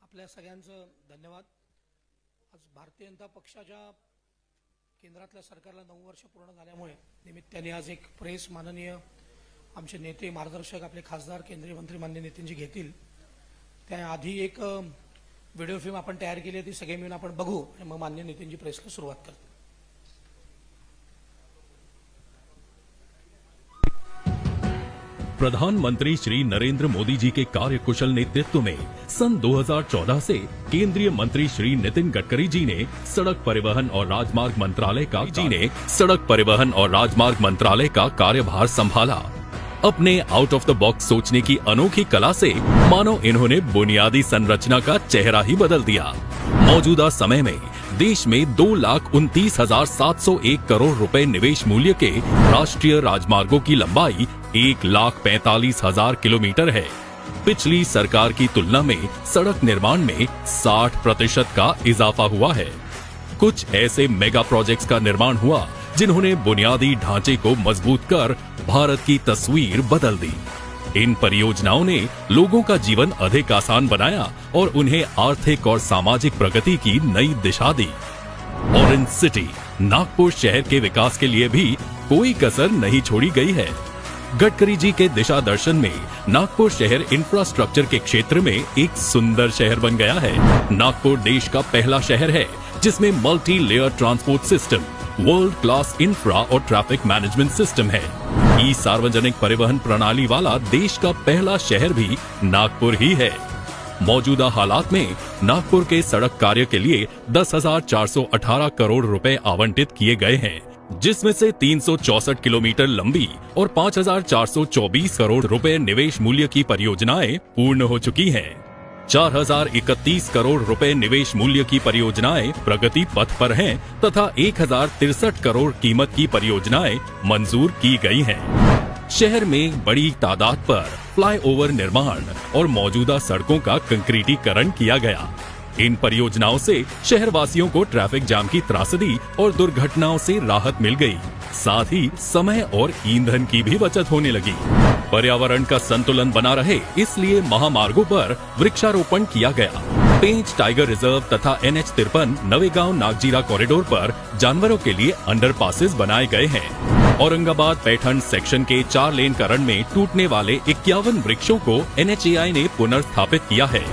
आपल्या सगळ्यांचं धन्यवाद। आज भारतीय जनता पक्षाच्या केंद्रातल्या सरकारला 9 वर्ष पूर्ण झाल्यामुळे निमित्ताने आज एक प्रेस माननीय आमचे नेते मार्गदर्शक आपले खासदार केंद्रीय मंत्री माननीय नितीनजी घेतील। त्याआधी एक व्हिडिओ फिल्म आपण तयार केली आहे, ती सगळे मिळून आपण बघू आणि मग माननीय नितीनजी प्रेसला सुरुवात करतील। प्रधानमंत्री श्री नरेंद्र मोदी जी के कार्यकुशल नेतृत्व में सन 2014 से केंद्रीय मंत्री श्री नितिन गडकरी जी ने सड़क परिवहन और राजमार्ग मंत्रालय का कार्यभार संभाला। अपने आउट ऑफ द बॉक्स सोचने की अनोखी कला से मानो इन्होंने बुनियादी संरचना का चेहरा ही बदल दिया। मौजूदा समय में देश में 2,29,701 करोड़ रुपए निवेश मूल्य के राष्ट्रीय राजमार्गों की लंबाई 1,45,000 किलोमीटर है। पिछली सरकार की तुलना में सड़क निर्माण में 60% का इजाफा हुआ है। कुछ ऐसे मेगा प्रोजेक्ट्स का निर्माण हुआ जिन्होंने बुनियादी ढांचे को मजबूत कर भारत की तस्वीर बदल दी। इन परियोजनाओं ने लोगों का जीवन अधिक आसान बनाया और उन्हें आर्थिक और सामाजिक प्रगति की नई दिशा दी। ऑरेंज सिटी नागपुर शहर के विकास के लिए भी कोई कसर नहीं छोड़ी गई है। गडकरी जी के दिशा दर्शन में नागपुर शहर इंफ्रास्ट्रक्चर के क्षेत्र में एक सुंदर शहर बन गया है। नागपुर देश का पहला शहर है जिसमें multi layer transport system, world class infra और ट्रैफिक मैनेजमेंट सिस्टम है। ई सार्वजनिक परिवहन प्रणाली वाला देश का पहला शहर भी नागपुर ही है। मौजूदा हालात में नागपुर के सड़क कार्य के लिए 10,418 करोड़ रुपए आवंटित किए गए हैं, जिसमें से 364 किलोमीटर लंबी और 5,424 करोड़ रुपए निवेश मूल्य की परियोजनाएं पूर्ण हो चुकी हैं। 4,031 करोड़ रुपए निवेश मूल्य की परियोजनाएं प्रगति पथ पर हैं तथा 1,063 करोड़ कीमत की परियोजनाएं मंजूर की गई हैं। शहर में बड़ी तादाद पर फ्लाईओवर निर्माण और मौजूदा सड़कों का कंक्रीटीकरण किया गया। इन परियोजनाओं से शहरवासियों को ट्रैफिक जाम की त्रासदी और दुर्घटनाओं से राहत मिल गई। साथ ही समय और ईंधन की भी बचत होने लगी। पर्यावरण का संतुलन बना रहे इसलिए महामार्गों पर वृक्षारोपण किया गया। पेंच टाइगर रिजर्व तथा NH-53 नवेगांव नागजीरा कॉरिडोर पर जानवरों के लिए अंडरपासेस बनाए गए हैं। औरंगाबाद पैठण सेक्शन के 4 लेन करण में टूटने वाले 51 वृक्षों को NHAI ने पुनर्स्थापित किया है।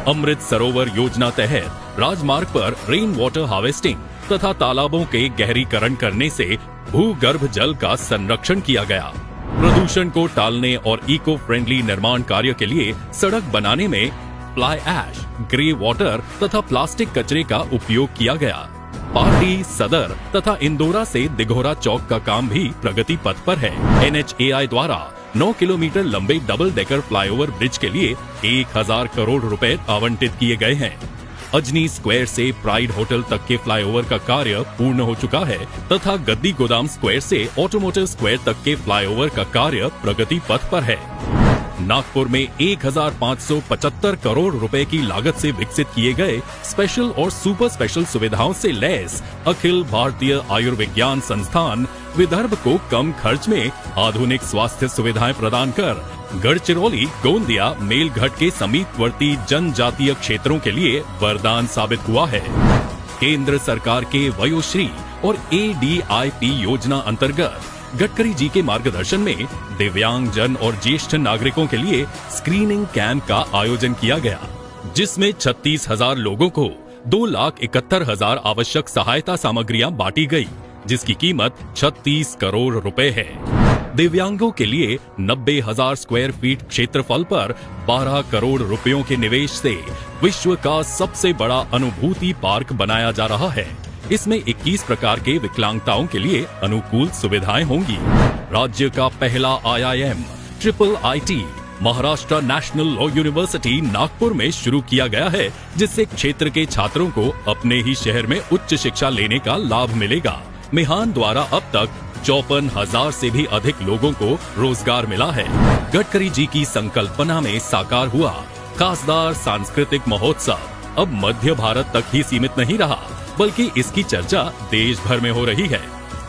अमृत सरोवर योजना तहत राजमार्ग पर रेन वाटर हार्वेस्टिंग तथा तालाबों के गहरीकरण करने से भूगर्भ जल का संरक्षण किया गया। प्रदूषण को टालने और इको फ्रेंडली निर्माण कार्य के लिए सड़क बनाने में फ्लाई ऐश, ग्रे वाटर तथा प्लास्टिक कचरे का उपयोग किया गया। पार्टी, सदर तथा इंदौरा से दिघोरा चौक का काम भी प्रगति पथ पर है। NHAI द्वारा 9 किलोमीटर लंबे डबल डेकर फ्लाईओवर ब्रिज के लिए 1,000 करोड़ रुपए आवंटित किए गए हैं। अजनी स्क्वायर से प्राइड होटल तक के फ्लाईओवर का कार्य पूर्ण हो चुका है तथा गद्दी गोदाम स्क्वायर से ऑटोमोटिव स्क्वायर तक के फ्लाईओवर का कार्य प्रगति पथ पर है। नागपुर में 1,575 करोड़ रुपए की लागत से विकसित किए गए स्पेशल और सुपर स्पेशल सुविधाओं से लैस अखिल भारतीय आयुर्विज्ञान संस्थान विदर्भ को कम खर्च में आधुनिक स्वास्थ्य सुविधाएं प्रदान कर गढ़चिरौली, गोंदिया, मेलघाट के समीपवर्ती जनजातीय क्षेत्रों के लिए वरदान साबित हुआ है। केंद्र सरकार के वयोश्री और ADIP योजना अंतर्गत गडकरी जी के मार्गदर्शन में दिव्यांग जन और ज्येष्ठ नागरिकों के लिए स्क्रीनिंग कैंप का आयोजन किया गया, जिसमें 36,000 लोगों को 2,71,000 आवश्यक सहायता सामग्रियां बांटी गई, जिसकी कीमत 36 करोड़ रुपए है। दिव्यांगों के लिए 90,000 स्क्वायर फीट क्षेत्रफल पर 12 करोड़ रुपयों के निवेश से विश्व का सबसे बड़ा अनुभूति पार्क बनाया जा रहा है। इसमें 21 प्रकार के विकलांगताओं के लिए अनुकूल सुविधाएं होंगी। राज्य का पहला IIM IIIT Maharashtra national law university Nagpur में शुरू किया गया है, जिससे क्षेत्र के छात्रों को अपने ही शहर में उच्च शिक्षा लेने का लाभ मिलेगा। मिहान द्वारा अब तक 54,000 से भी अधिक लोगों को रोजगार मिला है। गडकरी जी की संकल्पना में साकार हुआ खासदार सांस्कृतिक महोत्सव अब मध्य भारत तक ही सीमित नहीं रहा, बल्कि इसकी चर्चा देश भर में हो रही है।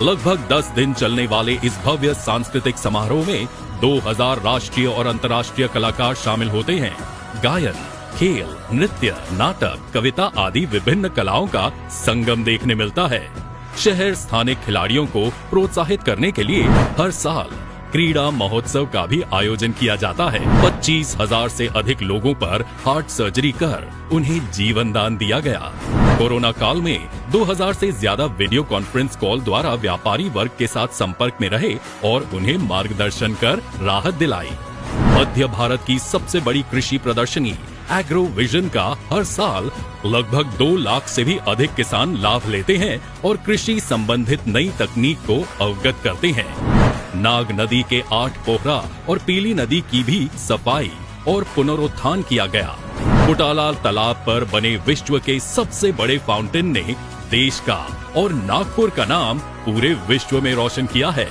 लगभग 10 दिन चलने वाले इस भव्य सांस्कृतिक समारोह में 2000 राष्ट्रीय और अंतर्राष्ट्रीय कलाकार शामिल होते हैं। गायन, खेल, नृत्य, नाटक, कविता आदि विभिन्न कलाओं का संगम देखने मिलता है। शहर स्थानिक खिलाड़ियों को प्रोत्साहित करने के लिए हर साल क्रीड़ा महोत्सव का भी आयोजन किया जाता है। 25,000 से अधिक लोगों पर हार्ट सर्जरी कर उन्हें जीवन दान दिया गया। कोरोना काल में 2000 से ज्यादा वीडियो कॉन्फ्रेंस कॉल द्वारा व्यापारी वर्ग के साथ संपर्क में रहे और उन्हें मार्गदर्शन कर राहत दिलाई। मध्य भारत की सबसे बड़ी कृषि प्रदर्शनी एग्रो विजन का हर साल लगभग 2 लाख से भी अधिक किसान लाभ लेते हैं और कृषि संबंधित नई तकनीक को अवगत करते हैं। नाग नदी के 8 पोखरा और पीली नदी की भी सफाई और पुनरुत्थान किया गया। कुटालाल तालाब पर बने विश्व के सबसे बड़े फाउंटेन ने देश का और नागपुर का नाम पूरे विश्व में रोशन किया है।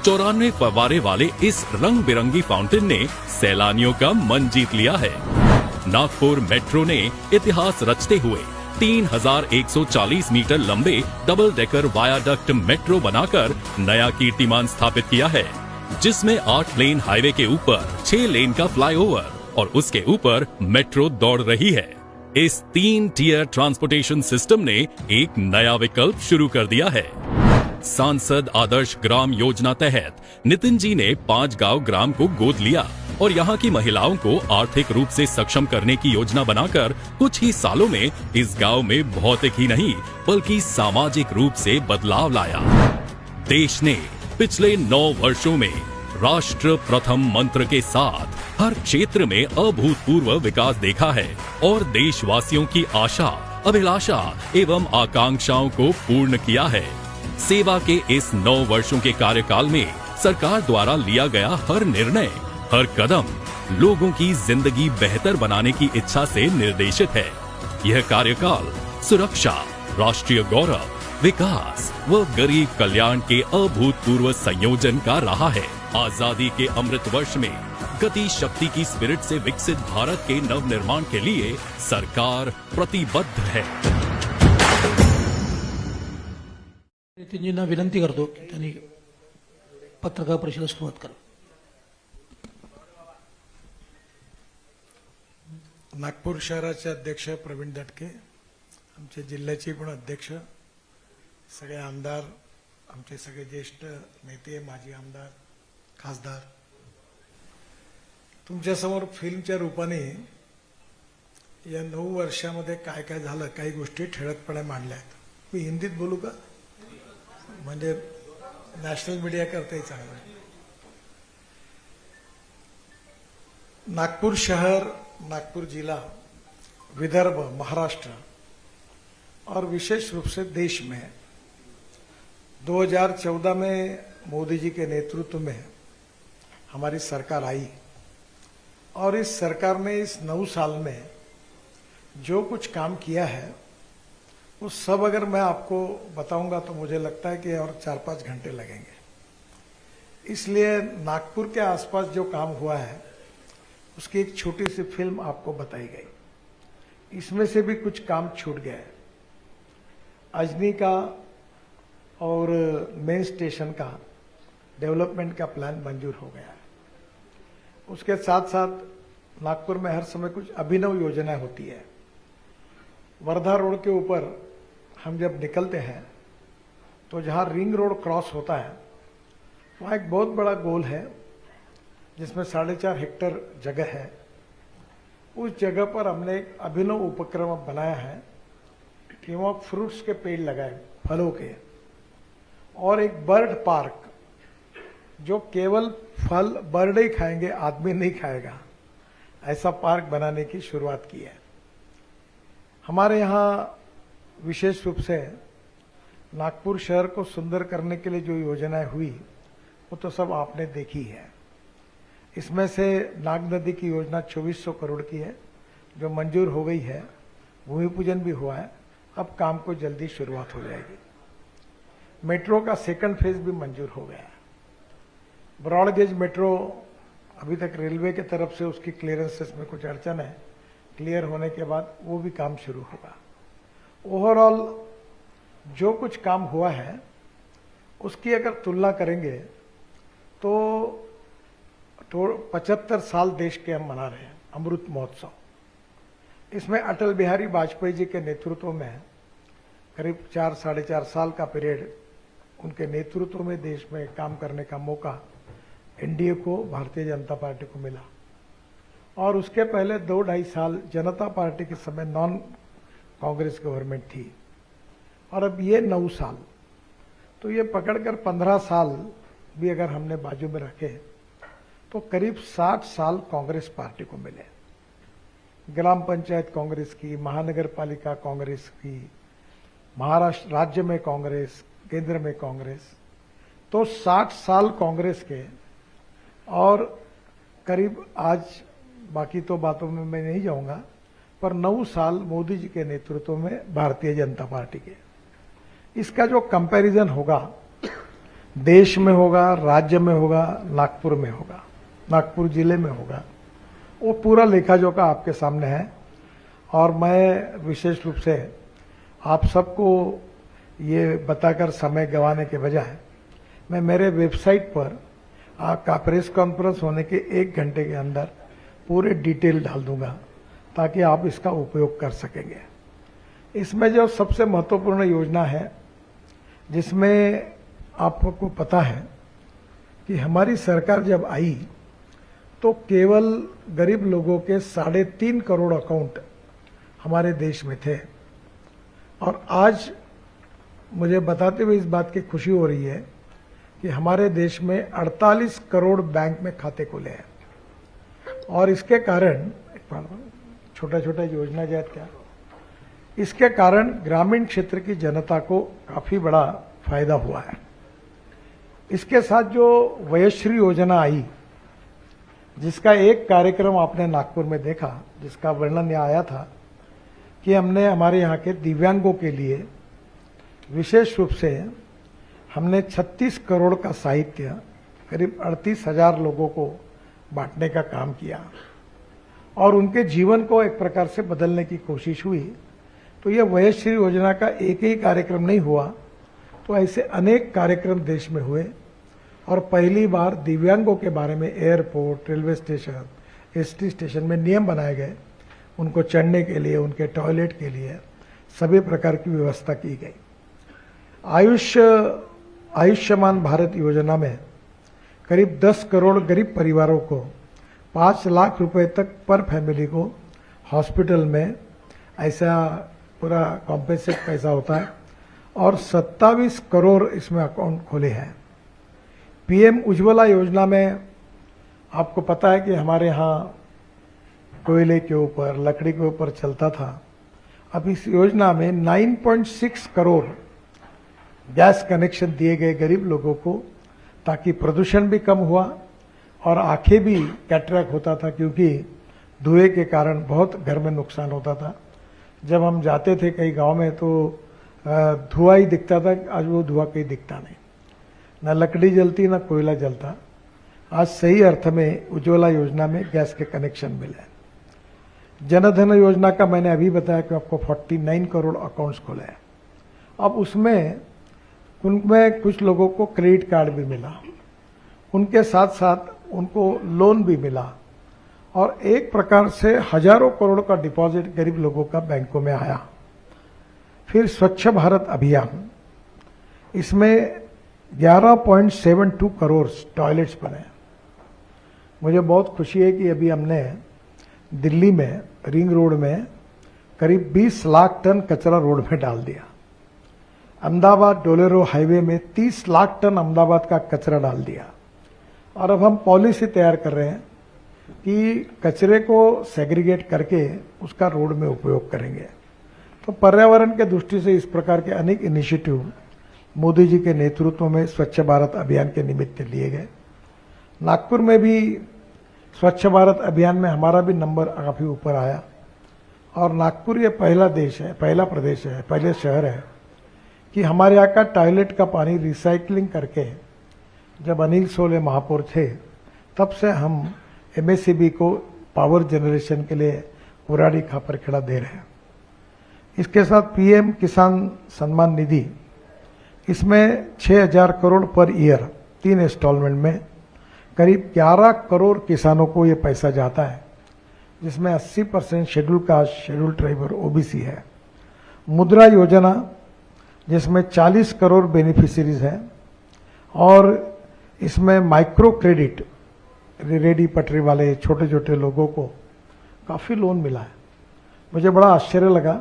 94 फव्वारे वाले इस रंग बिरंगी फाउंटेन ने सैलानियों का मन जीत लिया है। नागपुर मेट्रो ने इतिहास रचते हुए 3140 मीटर लंबे डबल डेकर वायाडक्ट मेट्रो बनाकर नया कीर्तिमान स्थापित किया है, जिसमें 8 लेन हाईवे के ऊपर 6 लेन का फ्लाईओवर और उसके ऊपर मेट्रो दौड़ रही है। इस 3 टियर ट्रांसपोर्टेशन सिस्टम ने एक नया विकल्प शुरू कर दिया है। सांसद आदर्श ग्राम योजना तहत नितिन जी ने 5 गांव ग्राम को गोद लिया और यहाँ की महिलाओं को आर्थिक रूप से सक्षम करने की योजना बनाकर कुछ ही सालों में इस गांव में भौतिक ही नहीं बल्कि सामाजिक रूप से बदलाव लाया। देश ने पिछले 9 वर्षों में राष्ट्र प्रथम मंत्र के साथ हर क्षेत्र में अभूतपूर्व विकास देखा है और देशवासियों की आशा, अभिलाषा एवं आकांक्षाओं को पूर्ण किया है। सेवा के इस 9 वर्षों के कार्यकाल में सरकार द्वारा लिया गया हर निर्णय, हर कदम लोगों की जिंदगी बेहतर बनाने की इच्छा से निर्देशित है। यह कार्यकाल सुरक्षा, राष्ट्रीय गौरव, विकास व गरीब कल्याण के अभूतपूर्व संयोजन का रहा है। आजादी के अमृत वर्ष में गति शक्ति की स्पिरिट से विकसित भारत के नव निर्माण के लिए सरकार प्रतिबद्ध है। नितीनजींना विनंती करतो की त्यांनी पत्रकार परिषदेला सुरुवात करा। नागपूर शहराचे अध्यक्ष प्रवीण दटके, आमचे जिल्ह्याचे पण अध्यक्ष, सगळे आमदार, आमचे सगळे ज्येष्ठ नेते, माजी आमदार, खासदार, तुमच्यासमोर फिल्मच्या रूपाने या 9 वर्षामध्ये काय काय झालं काही गोष्टी ठळकपणे मांडल्या आहेत। मी हिंदीत बोलू का, म्हणजे नॅशनल मीडिया करताही चांगलं। नागपुर शहर, नागपुर जिला, विदर्भ, महाराष्ट्र और विशेष रूप से देश में 2014 में मोदी जी के नेतृत्व में हमारी सरकार आई और इस सरकार ने इस 9 साल में जो कुछ काम किया है वो सब अगर मैं आपको बताऊंगा तो मुझे लगता है कि और 4-5 घंटे लगेंगे। इसलिए नागपुर के आसपास जो काम हुआ है उसकी एक छोटी सी फिल्म आपको बताई गई। इसमें से भी कुछ काम छूट गया है। अजनी का और मेन स्टेशन का डेवलपमेंट का प्लान मंजूर हो गया है। उसके साथ साथ नागपुर में हर समय कुछ अभिनव योजनाएं होती है। वर्धा रोड के ऊपर हम जब निकलते हैं तो जहां रिंग रोड क्रॉस होता है वहां एक बहुत बड़ा गोल है जिसमें 4.5 हेक्टेयर जगह है। उस जगह पर हमने एक अभिनव उपक्रम बनाया है कि वहां फ्रूट्स के पेड़ लगाए, फलों के, और एक बर्ड पार्क जो केवल फल बर्ड ही खाएंगे, आदमी नहीं खाएगा, ऐसा पार्क बनाने की शुरुआत की है। हमारे यहाँ विशेष रूप से नागपुर शहर को सुंदर करने के लिए जो योजनाएं हुई वो तो सब आपने देखी है। इसमें से नाग नदी की योजना 2400 करोड़ की है जो मंजूर हो गई है, भूमि पूजन भी हुआ है, अब काम को जल्दी शुरुआत हो जाएगी। मेट्रो का सेकंड फेज भी मंजूर हो गया है। ब्रॉड गेज मेट्रो अभी तक रेलवे की तरफ से उसकी क्लियरेंसेस में कुछ अड़चन है, क्लियर होने के बाद वो भी काम शुरू होगा। ओवरऑल जो कुछ काम हुआ है उसकी अगर तुलना करेंगे तो 75 साल देश के हम मना रहे हैं अमृत महोत्सव। इसमें अटल बिहारी वाजपेयी जी के नेतृत्व में करीब 4-4.5 साल का पीरियड उनके नेतृत्व में देश में काम करने का मौका एनडीए को, भारतीय जनता पार्टी को मिला। और उसके पहले 2-2.5 साल जनता पार्टी के समय नॉन कांग्रेस गवर्नमेंट थी, और अब ये 9 साल, तो ये पकड़कर 15 साल भी अगर हमने बाजू में रखे तो करीब 60 साल कांग्रेस पार्टी को मिले। ग्राम पंचायत कांग्रेस की, महानगर पालिका कांग्रेस की, महाराष्ट्र राज्य में कांग्रेस, केंद्र में कांग्रेस, तो 60 साल कांग्रेस के। और करीब आज बाकी तो बातों में मैं नहीं जाऊंगा, पर 9 साल मोदी जी के नेतृत्व में भारतीय जनता पार्टी के। इसका जो कंपैरिजन होगा देश में होगा, राज्य में होगा, नागपुर में होगा, नागपुर जिले में होगा, वो पूरा लेखा जोखा आपके सामने है। और मैं विशेष रूप से आप सबको ये बताकर समय गंवाने के बजाय मैं मेरे वेबसाइट पर आपका प्रेस कॉन्फ्रेंस होने के 1 घंटे के अंदर पूरे डिटेल डाल दूंगा ताकि आप इसका उपयोग कर सकेंगे। इसमें जो सबसे महत्वपूर्ण योजना है, जिसमें आपको पता है कि हमारी सरकार जब आई तो केवल गरीब लोगों के 3.5 करोड़ अकाउंट हमारे देश में थे, और आज मुझे बताते हुए इस बात की खुशी हो रही है कि हमारे देश में 48 करोड़ बैंक में खाते खुले हैं। और इसके कारण छोटा छोटा योजना जात क्या, इसके कारण ग्रामीण क्षेत्र की जनता को काफी बड़ा फायदा हुआ है। इसके साथ जो वयश्री योजना आई, जिसका एक कार्यक्रम आपने नागपुर में देखा, जिसका वर्णन यहाँ आया था कि हमने हमारे यहाँ के दिव्यांगों के लिए विशेष रूप से हमने 36 करोड़ का साहित्य करीब 38,000 लोगों को बांटने का काम किया और उनके जीवन को एक प्रकार से बदलने की कोशिश हुई। तो यह वयश्री योजना का एक ही कार्यक्रम नहीं हुआ, तो ऐसे अनेक कार्यक्रम देश में हुए। और पहली बार दिव्यांगों के बारे में airport, railway station, ST station में नियम बनाए गए, उनको चढ़ने के लिए, उनके टॉयलेट के लिए सभी प्रकार की व्यवस्था की गई। आयुष्मान भारत योजना में करीब 10 करोड़ गरीब परिवारों को 5 लाख रुपए तक पर फैमिली को हॉस्पिटल में ऐसा पूरा कॉम्पेंसेट पैसा होता है, और 27 करोड़ इसमें अकाउंट खोले हैं। पीएम उज्ज्वला योजना में आपको पता है कि हमारे यहाँ कोयले के ऊपर, लकड़ी के ऊपर चलता था। अब इस योजना में 9.6 करोड़ गैस कनेक्शन दिए गए गरीब लोगों को, ताकि प्रदूषण भी कम हुआ और आंखें भी कैटरैक्ट होता था, क्योंकि धुएं के कारण बहुत घर में नुकसान होता था। जब हम जाते थे कई गांव में तो धुआं ही दिखता था, आज वो धुआं कहीं दिखता नहीं, न लकड़ी जलती न कोयला जलता। आज सही अर्थ में उज्ज्वला योजना में गैस के कनेक्शन मिले। जनधन योजना का मैंने अभी बताया कि आपको 49 करोड़ अकाउंट्स खोले हैं। अब उसमें उनमें कुछ लोगों को क्रेडिट कार्ड भी मिला, उनके साथ साथ उनको लोन भी मिला, और एक प्रकार से हजारों करोड़ का डिपॉजिट गरीब लोगों का बैंकों में आया। फिर स्वच्छ भारत अभियान, इसमें 11.72 करोड़ टॉयलेट्स बने। मुझे बहुत खुशी है कि अभी हमने दिल्ली में रिंग रोड में करीब 20 लाख टन कचरा रोड में डाल दिया। अहमदाबाद डोलेरो हाईवे में 30 लाख टन अहमदाबाद का कचरा डाल दिया। और अब हम पॉलिसी तैयार कर रहे हैं कि कचरे को सेग्रीगेट करके उसका रोड में उपयोग करेंगे। तो पर्यावरण के दृष्टि से इस प्रकार के अनेक इनिशिएटिव मोदी जी के नेतृत्व में स्वच्छ भारत अभियान के निमित्त लिए गए। नागपुर में भी स्वच्छ भारत अभियान में हमारा भी नंबर काफी ऊपर आया, और नागपुर ये पहला देश है, पहला प्रदेश है, पहले शहर है कि हमारे यहाँ का टॉयलेट का पानी रिसाइकलिंग करके, जब अनिल सोले महापौर थे तब से हम एमएससीबी को पावर जनरेशन के लिए कुराड़ी खापर खेड़ा दे रहे हैं। इसके साथ पीएम किसान सम्मान निधि, इसमें 6,000 करोड़ पर ईयर 3 इंस्टॉलमेंट में करीब 11 करोड़ किसानों को ये पैसा जाता है, जिसमें 80% शेड्यूल कास्ट, शेड्यूल ट्राइब और ओबीसी है। मुद्रा योजना जिसमें 40 करोड़ बेनिफिशियरीज हैं और इसमें माइक्रो क्रेडिट, रेडी पटरी वाले छोटे छोटे लोगों को काफ़ी लोन मिला है। मुझे बड़ा आश्चर्य लगा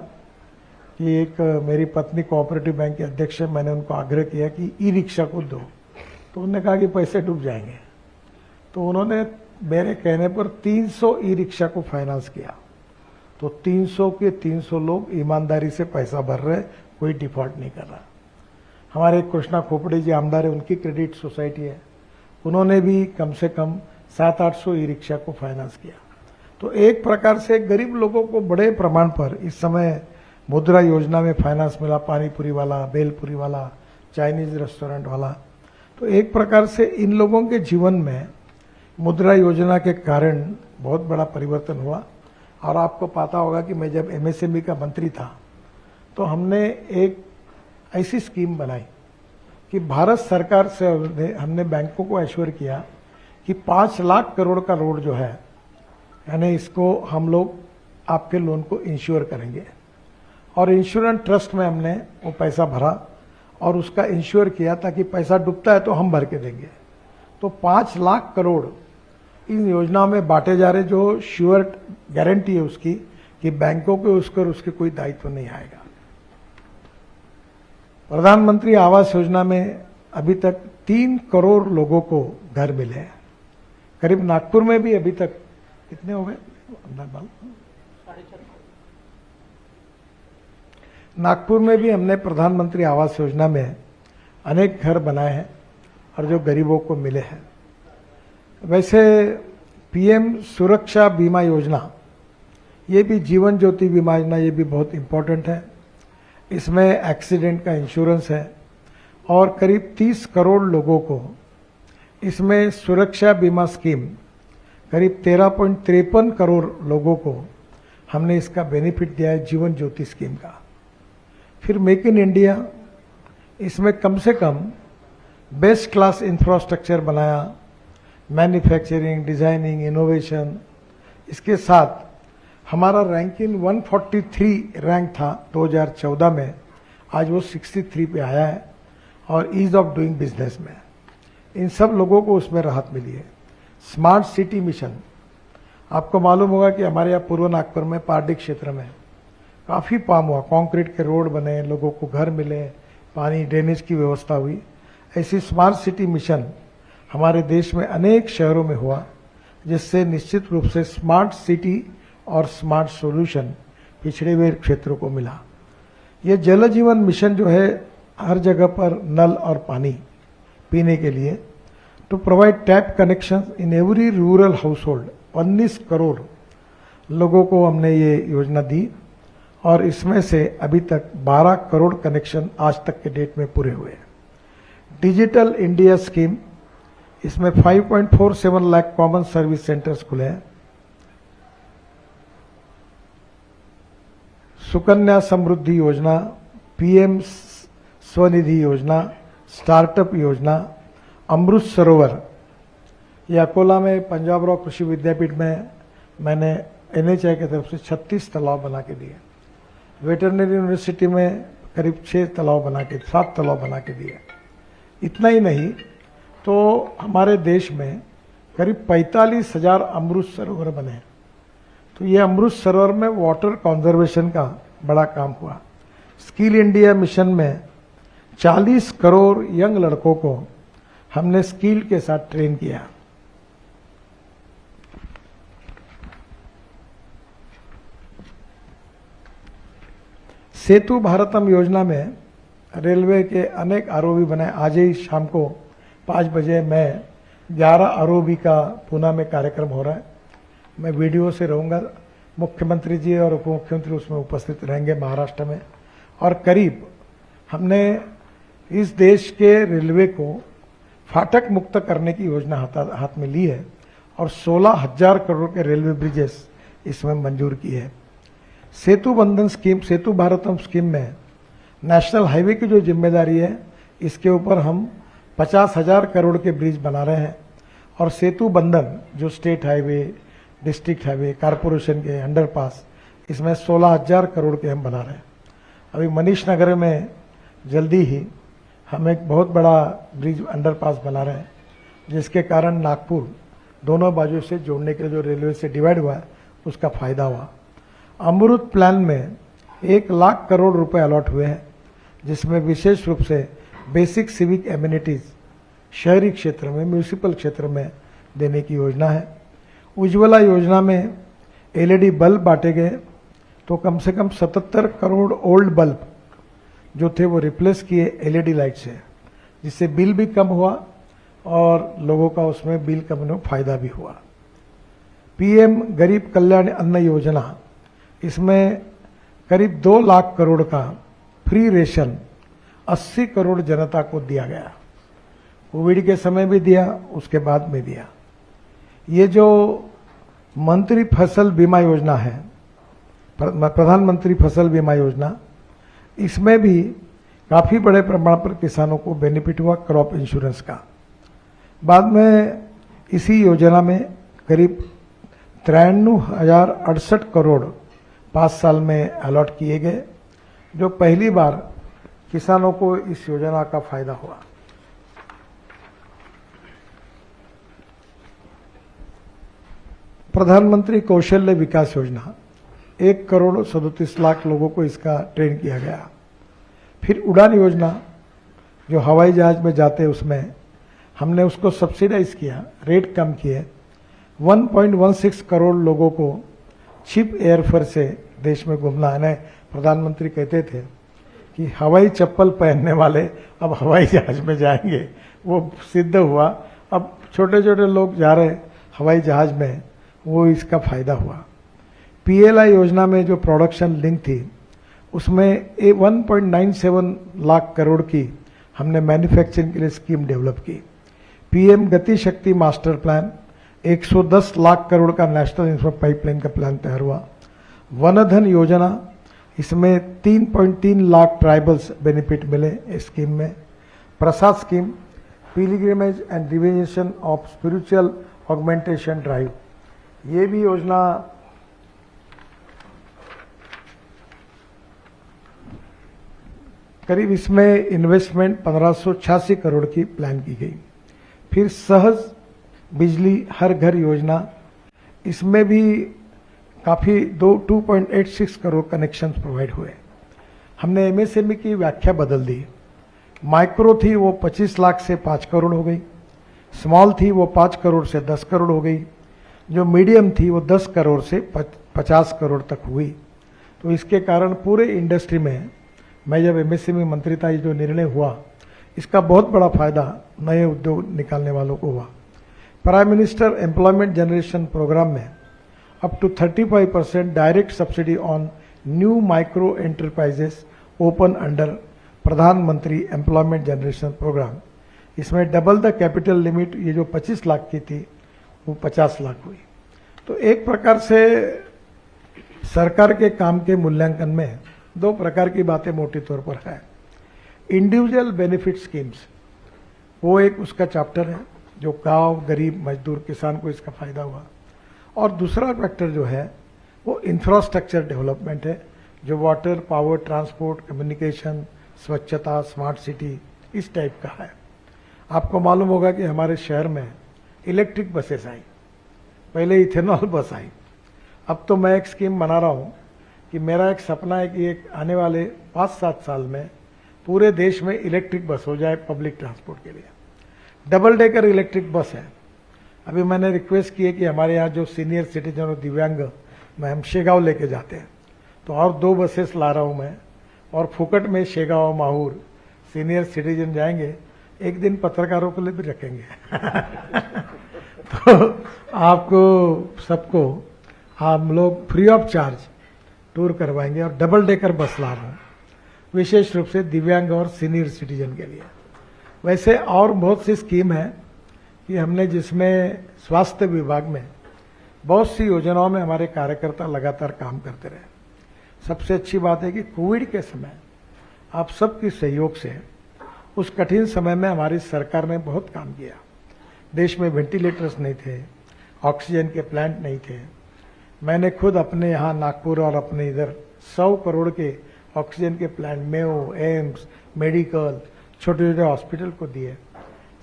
कि एक मेरी पत्नी कोऑपरेटिव बैंक के अध्यक्ष है, मैंने उनको आग्रह किया कि ई रिक्शा को दो, तो उन्होंने कहा कि पैसे डूब जाएंगे। तो उन्होंने मेरे कहने पर 300 ई रिक्शा को फाइनेंस किया। तो 300 के 300 लोग ईमानदारी से पैसा भर रहे, कोई डिफॉल्ट नहीं कर रहा। हमारे कृष्णा खोपड़े जी आमदार है, उनकी क्रेडिट सोसाइटी है, उन्होंने भी कम से कम 700-800 ई रिक्शा को फाइनेंस किया। तो एक प्रकार से गरीब लोगों को बड़े प्रमाण पर इस समय मुद्रा योजना में फाइनेंस मिला, पानीपुरी वाला, बेलपुरी वाला, चाइनीज रेस्टोरेंट वाला। तो एक प्रकार से इन लोगों के जीवन में मुद्रा योजना के कारण बहुत बड़ा परिवर्तन हुआ। और आपको पता होगा कि मैं जब एमएसएमई का मंत्री था तो हमने एक ऐसी स्कीम बनाई कि भारत सरकार से हमने बैंकों को एश्योर किया कि 5 लाख करोड़ का रोड जो है, यानी इसको हम लोग आपके लोन को इंश्योर करेंगे। और इंश्योरेंस ट्रस्ट में हमने वो पैसा भरा और उसका इंश्योर किया ताकि पैसा डूबता है तो हम भर के देंगे। तो 5 लाख करोड़ इन योजनाओं में बांटे जा रहे, जो श्योर गारंटी है उसकी कि बैंकों के उसके कोई दायित्व नहीं आएगा। प्रधानमंत्री आवास योजना में अभी तक 3 करोड़ लोगों को घर मिले हैं। करीब नागपुर में भी अभी तक कितने हो गए? नागपुर में भी हमने प्रधानमंत्री आवास योजना में अनेक घर बनाए हैं और जो गरीबों को मिले हैं। वैसे पीएम सुरक्षा बीमा योजना, ये भी जीवन ज्योति बीमा योजना, ये भी बहुत इंपॉर्टेंट है। इसमें एक्सीडेंट का इंश्योरेंस है और करीब 30 करोड़ लोगों को इसमें सुरक्षा बीमा स्कीम, करीब 13.53 करोड़ लोगों को हमने इसका बेनिफिट दिया है जीवन ज्योति स्कीम का। फिर मेक इन इंडिया, इसमें कम से कम बेस्ट क्लास इंफ्रास्ट्रक्चर बनाया, मैन्युफैक्चरिंग, डिजाइनिंग, इनोवेशन। इसके साथ हमारा रैंकिंग 143 रैंक था 2014 में, आज वो 63 पे आया है। और ईज ऑफ डूइंग बिजनेस में इन सब लोगों को उसमें राहत मिली है। स्मार्ट सिटी मिशन, आपको मालूम होगा कि हमारे यहाँ पूर्व नागपुर में पारडी क्षेत्र में काफ़ी काम हुआ, कंक्रीट के रोड बने, लोगों को घर मिले, पानी ड्रेनेज की व्यवस्था हुई। ऐसी स्मार्ट सिटी मिशन हमारे देश में अनेक शहरों में हुआ, जिससे निश्चित रूप से स्मार्ट सिटी और स्मार्ट सॉल्यूशन पिछड़े हुए क्षेत्रों को मिला। ये जल जीवन मिशन जो है, हर जगह पर नल और पानी पीने के लिए, to provide tap connection in every rural household, 19 crore लोगों को हमने ये योजना दी। और इसमें से अभी तक 12 करोड़ कनेक्शन आज तक के डेट में पूरे हुए। डिजिटल इंडिया स्कीम, इसमें 5.47 लाख कॉमन सर्विस सेंटर्स खुले हैं। सुकन्या समृद्धि योजना, पीएम स्वनिधि योजना, स्टार्टअप योजना, अमृत सरोवर, ये अकोला में पंजाबराव कृषि विद्यापीठ में मैंने एनएचआई की तरफ से 36 तालाब बना के दिए। वेटरनरी यूनिवर्सिटी में करीब 7 तालाब बना के दिए। इतना ही नहीं तो हमारे देश में करीब 45,000 अमृत सरोवर बने। तो ये अमृत सरोवर में वाटर कंजर्वेशन का बड़ा काम हुआ। स्किल इंडिया मिशन में 40 करोड़ यंग लड़कों को हमने स्किल के साथ ट्रेन किया। सेतु भारतम योजना में रेलवे के अनेक आरओबी बनाए। आज ही शाम को 5 बजे मैं 11 आरओबी का पूना में कार्यक्रम हो रहा है। मैं वीडियो से रहूंगा, मुख्यमंत्री जी और उप मुख्यमंत्री उसमें उपस्थित रहेंगे महाराष्ट्र में। और करीब हमने इस देश के रेलवे को फाटक मुक्त करने की योजना हाथ में ली है और 16,000 करोड़ के रेलवे ब्रिजेस इसमें मंजूर की है। सेतु बंधन स्कीम, सेतु भारतम स्कीम में नेशनल हाईवे की जो जिम्मेदारी है, इसके ऊपर हम 50,000 करोड़ के ब्रिज बना रहे हैं और सेतु बंधन जो state highway, district highway, corporation के अंडरपास, इसमें 16,000 करोड़ के हम बना रहे हैं। अभी मनीष नगर में जल्दी ही हम एक बहुत बड़ा ब्रिज अंडरपास बना रहे हैं, जिसके कारण नागपुर दोनों बाजू से जोड़ने के लिए जो रेलवे से डिवाइड हुआ है उसका फायदा हुआ। अमृत प्लान में 1 लाख करोड़ रुपए अलॉट हुए हैं, जिसमें विशेष रूप से बेसिक सिविक एमिनिटीज शहरी क्षेत्र में, म्यूनिसिपल क्षेत्र में देने की योजना है। उज्ज्वला योजना में एलईडी बल्ब बांटे गए, तो कम से कम 77 करोड़ ओल्ड बल्ब जो थे वो रिप्लेस किए एलईडी लाइट से, जिससे बिल भी कम हुआ और लोगों का उसमें बिल कम होने में फायदा भी हुआ। पीएम गरीब कल्याण अन्न योजना, इसमें करीब 2 लाख करोड़ का फ्री रेशन 80 करोड़ जनता को दिया गया। कोविड के समय भी दिया, उसके बाद में दिया। ये जो मंत्री फसल बीमा योजना है, प्रधानमंत्री फसल बीमा योजना, इसमें भी काफी बड़े प्रमाण पर किसानों को बेनिफिट हुआ क्रॉप इंश्योरेंस का। बाद में इसी योजना में करीब 93,068 करोड़ 5 साल में अलॉट किए गए, जो पहली बार किसानों को इस योजना का फायदा हुआ। प्रधानमंत्री कौशल्य विकास योजना, 1 करोड़ 37 लाख लोगों को इसका ट्रेन किया गया। फिर उड़ान योजना, जो हवाई जहाज में जाते हैं उसमें हमने उसको सब्सिडाइज किया, रेट कम किए। 1.16 करोड़ लोगों को चीप एयरफेयर से देश में घूमना है। प्रधानमंत्री कहते थे कि हवाई चप्पल पहनने वाले अब हवाई जहाज में जाएंगे, वो सिद्ध हुआ। अब छोटे छोटे लोग जा रहे हवाई जहाज में, वो इसका फायदा हुआ। पीएलआई योजना में जो प्रोडक्शन लिंक थी, उसमें 1.97 लाख करोड़ की हमने मैन्युफैक्चरिंग के लिए स्कीम डेवलप की। पीएम गति शक्ति मास्टर प्लान, 110 लाख करोड़ का नेशनल इंफ्रा पाइपलाइन का प्लान तैयार हुआ। वन धन योजना, इसमें 3.3 लाख ट्राइबल्स बेनिफिट मिले इस स्कीम में। Prasad scheme, pilgrimage and rejuvenation of spiritual augmentation drive, ये भी योजना करीब इसमें इन्वेस्टमेंट 1586 करोड़ की प्लान की गई। फिर सहज बिजली हर घर योजना, इसमें भी काफी 2.86 करोड़ कनेक्शन प्रोवाइड हुए। हमने एमएसएमई की व्याख्या बदल दी। माइक्रो थी वो 25 लाख से 5 करोड़ हो गई, स्मॉल थी वो 5 करोड़ से 10 करोड़ हो गई, जो मीडियम थी वो 10 करोड़ से 50 करोड़ तक हुई। तो इसके कारण पूरे इंडस्ट्री में, मैं जब एमएसएमई मंत्री था, ये जो निर्णय हुआ, इसका बहुत बड़ा फायदा नए उद्योग निकालने वालों को हुआ। Prime minister employment generation programme में up to 35% direct subsidy on new micro enterprises open under प्रधानमंत्री एम्प्लॉयमेंट जनरेशन प्रोग्राम। इसमें डबल द कैपिटल लिमिट, ये जो 25 लाख की थी वो 50 लाख हुई। तो एक प्रकार से सरकार के काम के मूल्यांकन में 2 प्रकार की बातें मोटे तौर पर है। इंडिविजुअल बेनिफिट स्कीम्स, वो एक उसका चैप्टर है, जो गांव, गरीब, मजदूर, किसान को इसका फायदा हुआ। और दूसरा फैक्टर जो है वो इंफ्रास्ट्रक्चर डेवलपमेंट है, जो वाटर, पावर, ट्रांसपोर्ट, कम्युनिकेशन, स्वच्छता, स्मार्ट सिटी, इस टाइप का है। आपको मालूम होगा कि हमारे शहर में इलेक्ट्रिक बसेस आई, पहले इथेनॉल बस आई। अब तो मैं एक स्कीम बना रहा हूँ कि मेरा एक सपना है कि एक आने वाले 5-7 साल में पूरे देश में इलेक्ट्रिक बस हो जाए पब्लिक ट्रांसपोर्ट के लिए। डबल डेकर इलेक्ट्रिक बस है। अभी मैंने रिक्वेस्ट की है कि हमारे यहाँ जो सीनियर सिटीजन और दिव्यांग में हम शेगांव लेके जाते हैं, तो और 2 बसेस ला रहा हूँ मैं, और फुकट में शेगांव, माहूर सीनियर सिटीजन जाएंगे। एक दिन पत्रकारों के लिए भी रखेंगे तो आपको सबको हम लोग फ्री ऑफ चार्ज टूर करवाएंगे, और डबल डेकर बस ला रहा हूँ। विशेष रूप से दिव्यांग और सीनियर सिटीजन के लिए। वैसे और बहुत सी स्कीम है कि हमने जिसमें स्वास्थ्य विभाग में बहुत सी योजनाओं में हमारे कार्यकर्ता लगातार काम करते रहे। सबसे अच्छी बात है कि कोविड के समय आप सबके सहयोग से उस कठिन समय में हमारी सरकार ने बहुत काम किया। देश में वेंटिलेटर्स नहीं थे, ऑक्सीजन के प्लांट नहीं थे। मैंने खुद अपने यहाँ नागपुर और अपने इधर 100 करोड़ के ऑक्सीजन के प्लांट मेयो, एम्स, मेडिकल, छोटे छोटे हॉस्पिटल को दिए।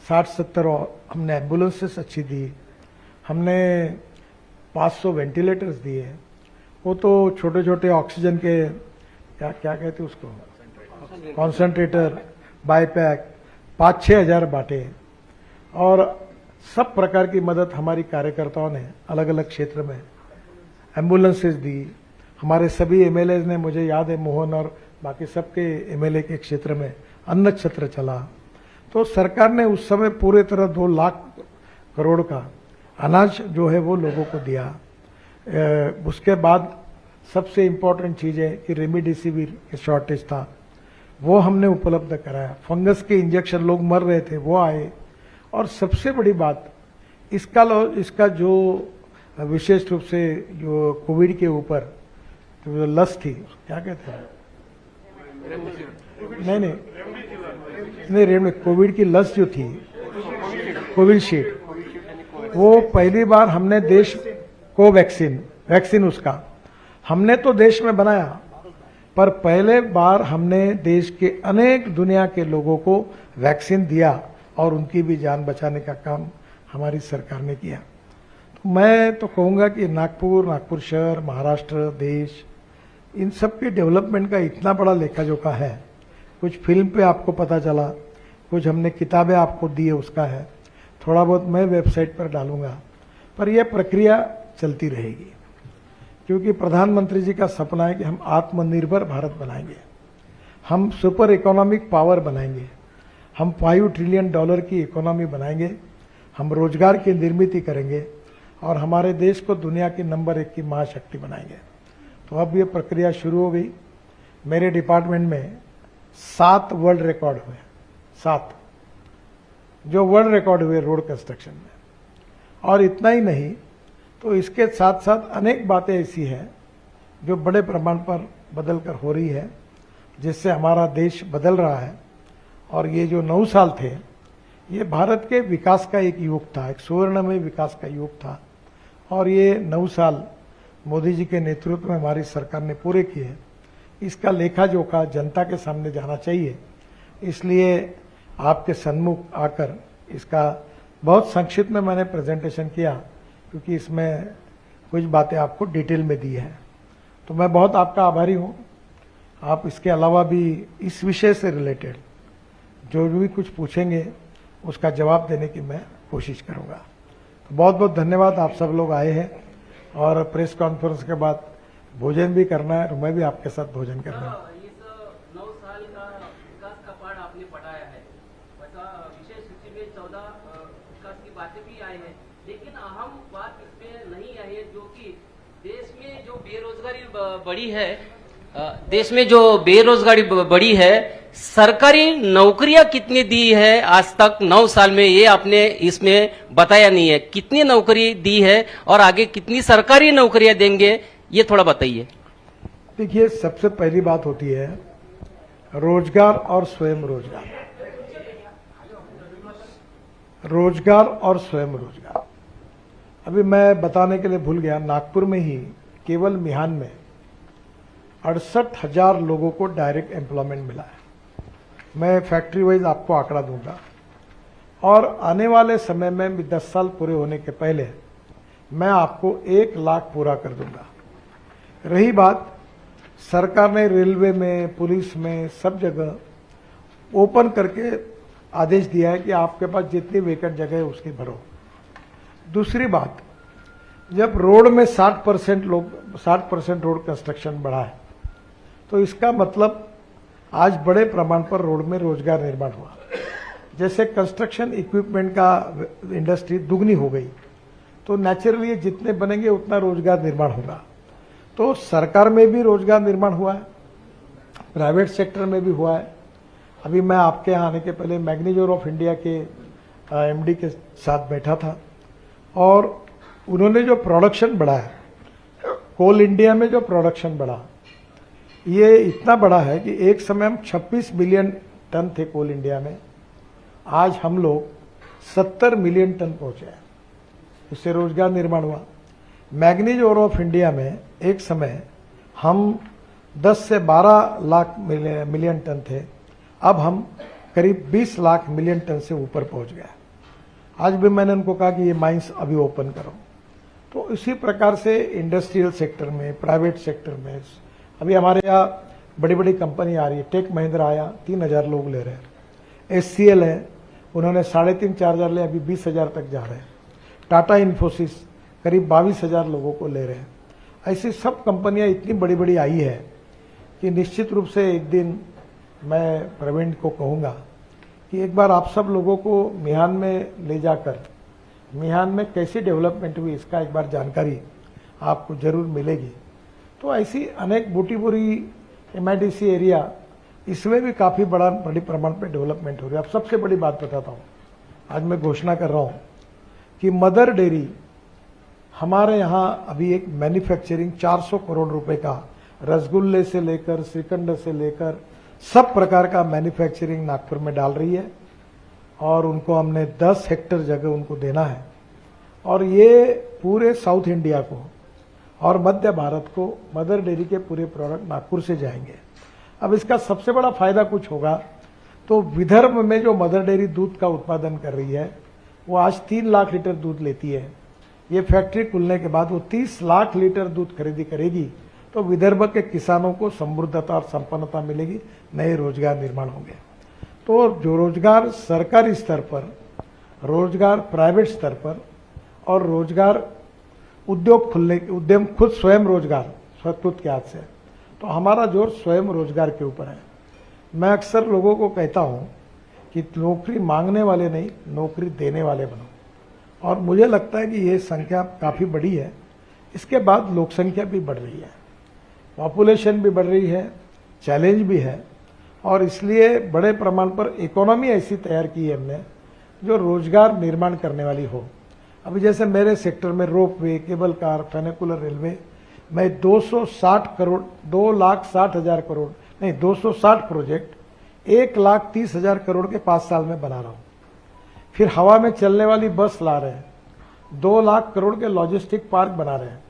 60-70 हमने एम्बुलेंसेस अच्छी दी, हमने 500 वेंटिलेटर्स दिए। वो तो छोटे छोटे ऑक्सीजन के क्या कहते हैं उसको, कॉन्सेंट्रेटर, बाईपैक 5-6 हजार बांटे। और सब प्रकार की मदद हमारी कार्यकर्ताओं ने अलग अलग क्षेत्र में एम्बुलेंसेस दी। हमारे सभी एमएलए ने, मुझे याद है मोहन और बाकी सबके एमएलए के क्षेत्र में अन्न छत्र चला। तो सरकार ने उस समय पूरे तरह 2 लाख करोड़ का अनाज जो है वो लोगों को दिया। उसके बाद सबसे इम्पोर्टेंट चीज है कि रेमडेसिविर की शॉर्टेज था, वो हमने उपलब्ध कराया। फंगस के इंजेक्शन लोग मर रहे थे, वो आए। और सबसे बड़ी बात इसका जो विशेष रूप से जो कोविड के ऊपर जो लस थी, क्या कहते हैं, नहीं कोविड की लस जो थी, कोविशील्ड, वो पहली बार हमने देश को वैक्सीन उसका हमने तो देश में बनाया, पर पहले बार हमने देश के अनेक दुनिया के लोगों को वैक्सीन दिया और उनकी भी जान बचाने का काम हमारी सरकार ने किया। तो मैं तो कहूंगा कि नागपुर शहर, महाराष्ट्र, देश, इन सब के डेवलपमेंट का इतना बड़ा लेखा जोखा है। कुछ फिल्म पे आपको पता चला, कुछ हमने किताबें आपको दी है, उसका है। थोड़ा बहुत मैं वेबसाइट पर डालूंगा, पर यह प्रक्रिया चलती रहेगी, क्योंकि प्रधानमंत्री जी का सपना है कि हम आत्मनिर्भर भारत बनाएंगे, हम सुपर इकोनॉमिक पावर बनाएंगे, हम $5 ट्रिलियन की इकोनॉमी बनाएंगे, हम रोजगार की निर्मित करेंगे और हमारे देश को दुनिया की नंबर 1 की महाशक्ति बनाएंगे। तो अब ये प्रक्रिया शुरू हो गई। मेरे डिपार्टमेंट में 7 वर्ल्ड रिकॉर्ड हुए, 7 जो वर्ल्ड रिकॉर्ड हुए रोड कंस्ट्रक्शन में। और इतना ही नहीं, तो इसके साथ साथ अनेक बातें ऐसी हैं जो बड़े प्रमाण पर बदल कर हो रही है, जिससे हमारा देश बदल रहा है। और ये जो 9 साल थे, ये भारत के विकास का एक युग था, एक स्वर्णमय विकास का युग था। और ये 9 साल मोदी जी के नेतृत्व में हमारी सरकार ने पूरे किए। इसका लेखा जोखा जनता के सामने जाना चाहिए, इसलिए आपके सन्मुख आकर इसका बहुत संक्षिप्त में मैंने प्रेजेंटेशन किया, क्योंकि इसमें कुछ बातें आपको डिटेल में दी है। तो मैं बहुत आपका आभारी हूँ। आप इसके अलावा भी इस विषय से रिलेटेड जो भी कुछ पूछेंगे उसका जवाब देने की मैं कोशिश करूँगा। तो बहुत बहुत धन्यवाद, आप सब लोग आए हैं। और प्रेस कॉन्फ्रेंस के बाद भोजन भी करना है, तो मैं भी आपके साथ भोजन करना है। इस 9 साल का विकास का पाठ आपने पढ़ाया है, वैसा विशेष सूची में 14 विकास की बातें भी आई है, लेकिन अहम बात इसमें नहीं आई है, जो कि देश में जो बेरोजगारी बढ़ी है, देश में जो बेरोजगारी बढ़ी है, सरकारी नौकरियां कितनी दी है आज तक 9 साल में, ये आपने इसमें बताया नहीं है। कितनी नौकरी दी है और आगे कितनी सरकारी नौकरियां देंगे, ये थोड़ा बताइए। देखिए, सबसे पहली बात होती है रोजगार और स्वयं रोजगार। रोजगार और स्वयं रोजगार, अभी मैं बताने के लिए भूल गया, नागपुर में ही केवल मिहान में 68,000 लोगों को डायरेक्ट एम्प्लॉयमेंट मिला है। मैं फैक्ट्री वाइज आपको आंकड़ा दूंगा। और आने वाले समय में 10 साल पूरे होने के पहले मैं आपको 1 लाख पूरा कर दूंगा। रही बात, सरकार ने रेलवे में, पुलिस में, सब जगह ओपन करके आदेश दिया है कि आपके पास जितनी वेकेंट जगह है उसकी भरो। दूसरी बात, जब रोड में 60% रोड कंस्ट्रक्शन बढ़ा है, तो इसका मतलब आज बड़े प्रमाण पर रोड में रोजगार निर्माण हुआ। जैसे कंस्ट्रक्शन इक्विपमेंट का इंडस्ट्री दुगनी हो गई, तो नेचुरली जितने बनेंगे उतना रोजगार निर्माण होगा। तो सरकार में भी रोजगार निर्माण हुआ है, प्राइवेट सेक्टर में भी हुआ है। अभी मैं आपके यहाँ आने के पहले मैग्नीज्योर ऑफ इंडिया के एमडी के साथ बैठा था और उन्होंने जो प्रोडक्शन बढ़ाया, कोल इंडिया में जो प्रोडक्शन बढ़ा, ये इतना बड़ा है कि एक समय हम 26 मिलियन टन थे कोल इंडिया में, आज हम लोग 70 मिलियन टन पहुंचे हैं। इससे रोजगार निर्माण हुआ। मैग्नीज्योर ऑफ इंडिया में एक समय हम 10 से 12 लाख मिलियन टन थे, अब हम करीब 20 लाख मिलियन टन से ऊपर पहुंच गए। आज भी मैंने उनको कहा कि ये माइंस अभी ओपन करो। तो इसी प्रकार से इंडस्ट्रियल सेक्टर में, प्राइवेट सेक्टर में अभी हमारे यहाँ बड़ी बड़ी कंपनी आ रही है। टेक महिंद्रा आया, 3000 लोग ले रहे हैं। SCL है, उन्होंने 3,500-4,000 ले, अभी 20,000 तक जा रहे हैं। टाटा इन्फोसिस करीब 22,000 लोगों को ले रहे हैं। ऐसी सब कंपनियां इतनी बड़ी बड़ी आई है कि निश्चित रूप से एक दिन मैं प्रवीण को कहूँगा कि एक बार आप सब लोगों को मिहान में ले जाकर, मिहान में कैसी डेवलपमेंट हुई इसका एक बार जानकारी आपको जरूर मिलेगी। तो ऐसी अनेक बूटी-बुरी MIDC एरिया, इसमें भी काफ़ी बड़ी प्रमाण पर डेवलपमेंट हो रही है। अब सबसे बड़ी बात बताता हूँ, आज मैं घोषणा कर रहा हूँ कि मदर डेयरी हमारे यहाँ अभी एक मैन्युफैक्चरिंग 400 करोड़ रुपए का, रसगुल्ले से लेकर श्रीखंड से लेकर सब प्रकार का मैन्युफैक्चरिंग नागपुर में डाल रही है और उनको हमने 10 हेक्टेयर जगह उनको देना है और ये पूरे साउथ इंडिया को और मध्य भारत को मदर डेयरी के पूरे प्रोडक्ट नागपुर से जाएंगे। अब इसका सबसे बड़ा फायदा कुछ होगा तो विदर्भ में जो मदर डेयरी दूध का उत्पादन कर रही है वो आज 3 लाख लीटर दूध लेती है। ये फैक्ट्री खुलने के बाद वो 30 लाख लीटर दूध खरीदी करेगी तो विदर्भ के किसानों को समृद्धता और संपन्नता मिलेगी, नए रोजगार निर्माण होंगे। तो जो रोजगार सरकारी स्तर पर, रोजगार प्राइवेट स्तर पर और रोजगार उद्योग खुलने, उद्यम खुद स्वयं रोजगार खुद के हाथ से, तो हमारा जोर स्वयं रोजगार के ऊपर है। मैं अक्सर लोगों को कहता हूँ कि नौकरी मांगने वाले नहीं, नौकरी देने वाले बनो। और मुझे लगता है कि ये संख्या काफ़ी बड़ी है। इसके बाद लोक संख्या भी बढ़ रही है, पॉपुलेशन भी बढ़ रही है, चैलेंज भी है और इसलिए बड़े प्रमाण पर इकोनॉमी ऐसी तैयार की है हमने जो रोजगार निर्माण करने वाली हो। अभी जैसे मेरे सेक्टर में रोपवे, केबल कार, फेनिकुलर रेलवे, मैं 260 करोड़, 2,60,000 करोड़ नहीं, 260 प्रोजेक्ट 1,30,000 करोड़ के 5 साल में बना रहा हूँ। फिर हवा में चलने वाली बस ला रहे हैं, 2 लाख करोड़ के लॉजिस्टिक पार्क बना रहे हैं,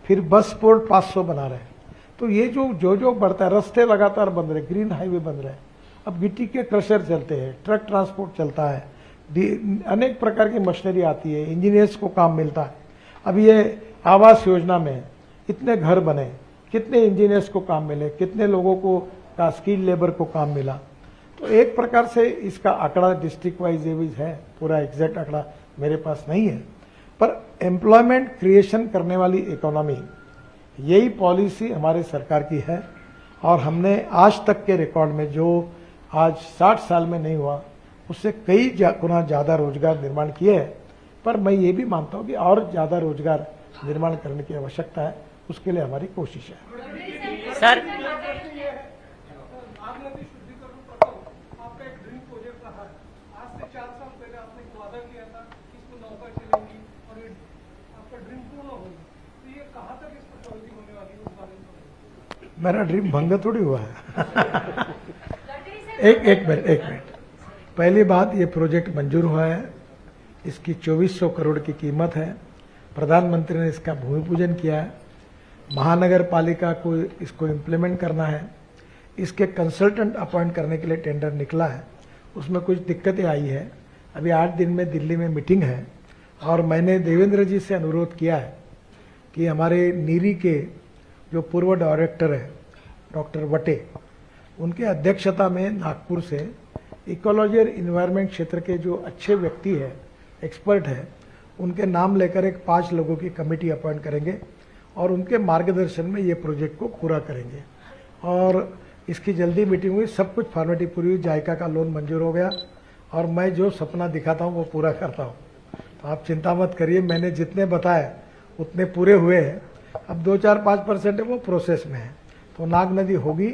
फिर बस पोर्ट 500 बना रहे हैं। तो ये जो बढ़ता है, रास्ते लगातार बन रहे, ग्रीन हाईवे बन रहे हैं, अब गिट्टी के क्रशर चलते हैं, ट्रक ट्रांसपोर्ट चलता है, अनेक प्रकार की मशीनरी आती है, इंजीनियर्स को काम मिलता है। अब ये आवास योजना में कितने घर बने, कितने इंजीनियर्स को काम मिले, कितने लोगों को का स्किल लेबर को काम मिला। तो एक प्रकार से इसका आंकड़ा डिस्ट्रिक्ट वाइज है, पूरा एग्जैक्ट आंकड़ा मेरे पास नहीं है, पर एम्प्लॉयमेंट क्रिएशन करने वाली इकोनॉमी, यही पॉलिसी हमारे सरकार की है। और हमने आज तक के रिकॉर्ड में जो आज 60 साल में नहीं हुआ, उससे कई गुना ज्यादा रोजगार निर्माण किए हैं। पर मैं ये भी मानता हूँ कि और ज्यादा रोजगार निर्माण करने की आवश्यकता है, उसके लिए हमारी कोशिश है। सर, मेरा ड्रीम भंग थोड़ी हुआ है। एक मिनट। पहली बात, ये प्रोजेक्ट मंजूर हुआ है, इसकी 2400 करोड़ की कीमत है। प्रधानमंत्री ने इसका भूमि पूजन किया है। महानगर पालिका को इसको इम्प्लीमेंट करना है। इसके कंसल्टेंट अपॉइंट करने के लिए टेंडर निकला है, उसमें कुछ दिक्कतें आई है। अभी 8 दिन में दिल्ली में मीटिंग है और मैंने देवेंद्र जी से अनुरोध किया है कि हमारे नीरी के जो पूर्व डायरेक्टर है डॉक्टर वटे, उनके अध्यक्षता में नागपुर से इकोलॉजी और इन्वायरमेंट क्षेत्र के जो अच्छे व्यक्ति है, एक्सपर्ट है, उनके नाम लेकर एक 5 लोगों की कमेटी अपॉइंट करेंगे और उनके मार्गदर्शन में ये प्रोजेक्ट को पूरा करेंगे। और इसकी जल्दी मीटिंग हुई, सब कुछ फॉर्मेलिटी पूरी हुई, जायका का लोन मंजूर हो गया और मैं जो सपना दिखाता हूँ वो पूरा करता हूँ। तो आप चिंता मत करिए, मैंने जितने बताए उतने पूरे हुए हैं। अब 2-4-5% है वो प्रोसेस में है। तो नाग नदी होगी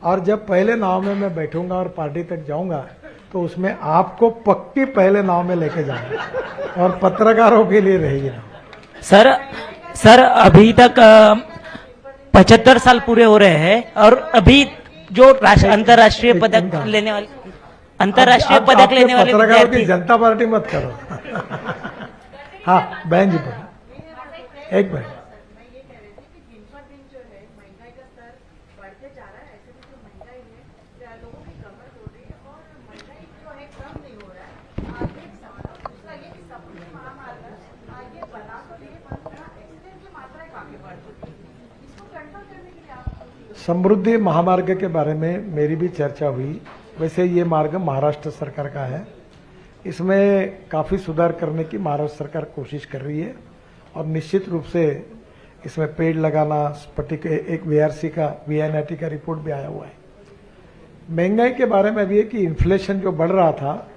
और जब पहले नाव में मैं बैठूंगा और पार्टी तक जाऊंगा तो उसमें आपको पक्की पहले नाव में लेके जाऊंगा और पत्रकारों के लिए रहेगी नाव। सर अभी तक 75 साल पूरे हो रहे हैं और अभी जो अंतर्राष्ट्रीय पदक लेने वाले पत्रकारों की विद्यार्थी जनता पार्टी मत करो। हाँ बहन जी बोलो, एक मिनट। समृद्धि महामार्ग के बारे में मेरी भी चर्चा हुई। वैसे ये मार्ग महाराष्ट्र सरकार का है, इसमें काफ़ी सुधार करने की महाराष्ट्र सरकार कोशिश कर रही है और निश्चित रूप से इसमें पेड़ लगाना, स्फटिक एक वीआरसी का वीएनआईटी का रिपोर्ट भी आया हुआ है। महंगाई के बारे में भी है कि इन्फ्लेशन जो बढ़ रहा था,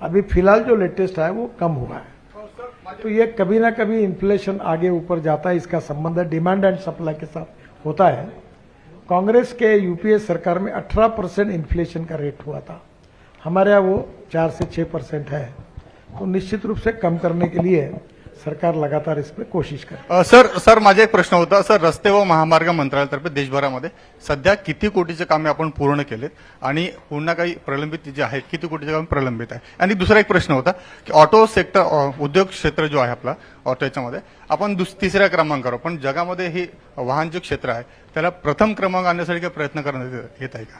अभी फिलहाल जो लेटेस्ट आया वो कम हुआ है, तो ये कभी ना कभी इन्फ्लेशन आगे ऊपर जाता है, इसका संबंध डिमांड एंड सप्लाई के साथ होता है। कांग्रेस के यूपीए सरकार में 18% इन्फ्लेशन का रेट हुआ था, हमारे यहाँ वो 4 से 6% है, तो निश्चित रूप से कम करने के लिए सरकार लगातार इस पर कोशिश करते। सर माझा एक प्रश्न होता, सर रस्ते व महामार्ग मंत्रालयातर्फे देशभरामध्ये सध्या किती कोटीचे कामे आपण पूर्ण केलेत आणि पुन्हा काही प्रलंबित जे आहे किती कोटीचे काम प्रलंबित आहे? आणि दुसरा एक प्रश्न होता की ऑटो सेक्टर उद्योग क्षेत्र जो आहे आपला ऑटो याच्यामध्ये आपण तिसऱ्या क्रमांकावर, पण जगामध्ये हे वाहन जे क्षेत्र आहे त्याला प्रथम क्रमांक आणण्यासाठी काही प्रयत्न करण्यात येत आहे का?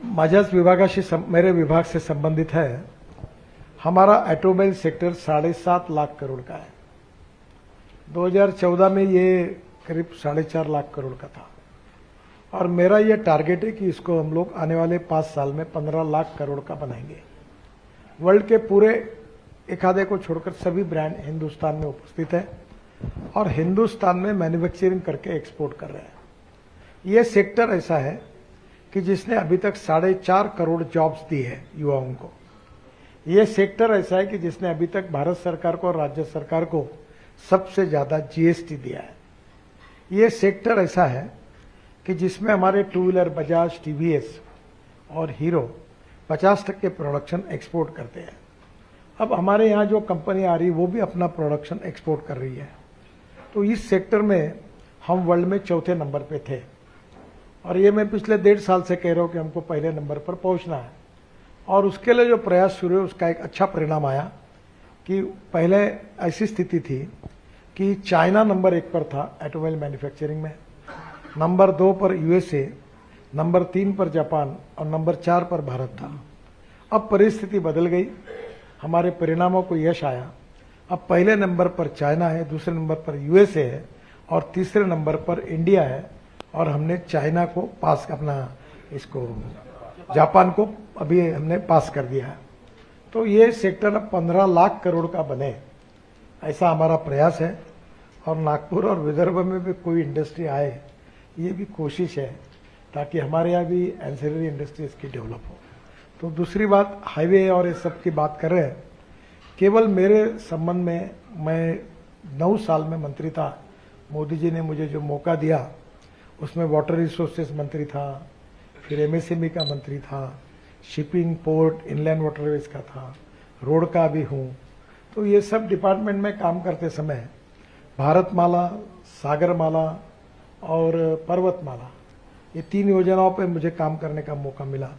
माझ्याच विभागाशी मेरे विभाग से संबंधित है। हमारा ऑटोमोबाइल सेक्टर 7.5 लाख करोड़ का है। 2014 में ये करीब 4.5 लाख करोड़ का था और मेरा ये टारगेट है कि इसको हम लोग आने वाले 5 साल में 15 लाख करोड़ का बनाएंगे। वर्ल्ड के पूरे एक आधे को छोड़कर सभी ब्रांड हिंदुस्तान में उपस्थित है और हिंदुस्तान में मैन्युफैक्चरिंग करके एक्सपोर्ट कर रहे हैं। ये सेक्टर ऐसा है कि जिसने अभी तक 4.5 करोड़ जॉब्स दी है युवाओं को। ये सेक्टर ऐसा है कि जिसने अभी तक भारत सरकार को और राज्य सरकार को सबसे ज्यादा जीएसटी दिया है। ये सेक्टर ऐसा है कि जिसमें हमारे टू व्हीलर बजाज, टीवीएस और हीरो 50% प्रोडक्शन एक्सपोर्ट करते हैं। अब हमारे यहाँ जो कंपनी आ रही है वो भी अपना प्रोडक्शन एक्सपोर्ट कर रही है, तो इस सेक्टर में हम वर्ल्ड में चौथे नंबर पे थे और ये मैं पिछले 1.5 साल से कह रहा हूँ कि हमको पहले नंबर पर पहुंचना है और उसके लिए जो प्रयास शुरू हुए उसका एक अच्छा परिणाम आया कि पहले ऐसी स्थिति थी कि चाइना नंबर 1 पर था ऑटोमोबाइल मैन्युफैक्चरिंग में, नंबर 2 पर यूएसए, नंबर 3 पर जापान और नंबर 4 पर भारत था। अब परिस्थिति बदल गई, हमारे परिणामों को यश आया। अब पहले नंबर पर चाइना है, दूसरे नंबर पर यूएसए है और तीसरे नंबर पर इंडिया है और हमने चाइना को पास अपना इसको जापान को अभी हमने पास कर दिया है। तो ये सेक्टर अब 15 लाख करोड़ का बने, ऐसा हमारा प्रयास है और नागपुर और विदर्भ में भी कोई इंडस्ट्री आए, ये भी कोशिश है ताकि हमारे यहाँ भी एंसिलरी इंडस्ट्रीज की डेवलप हो। तो दूसरी बात, हाईवे और इस सब की बात कर रहे हैं। केवल मेरे संबंध में, मैं 9 साल में मंत्री था, मोदी जी ने मुझे जो मौका दिया उसमें वाटर रिसोर्सेज मंत्री था, फिर एमएसएमई का मंत्री था, शिपिंग, पोर्ट, इनलैंड वाटरवेज का था, रोड का भी हूँ। तो ये सब डिपार्टमेंट में काम करते समय भारतमाला, सागरमाला और पर्वतमाला, ये 3 योजनाओं पे मुझे काम करने का मौका मिला।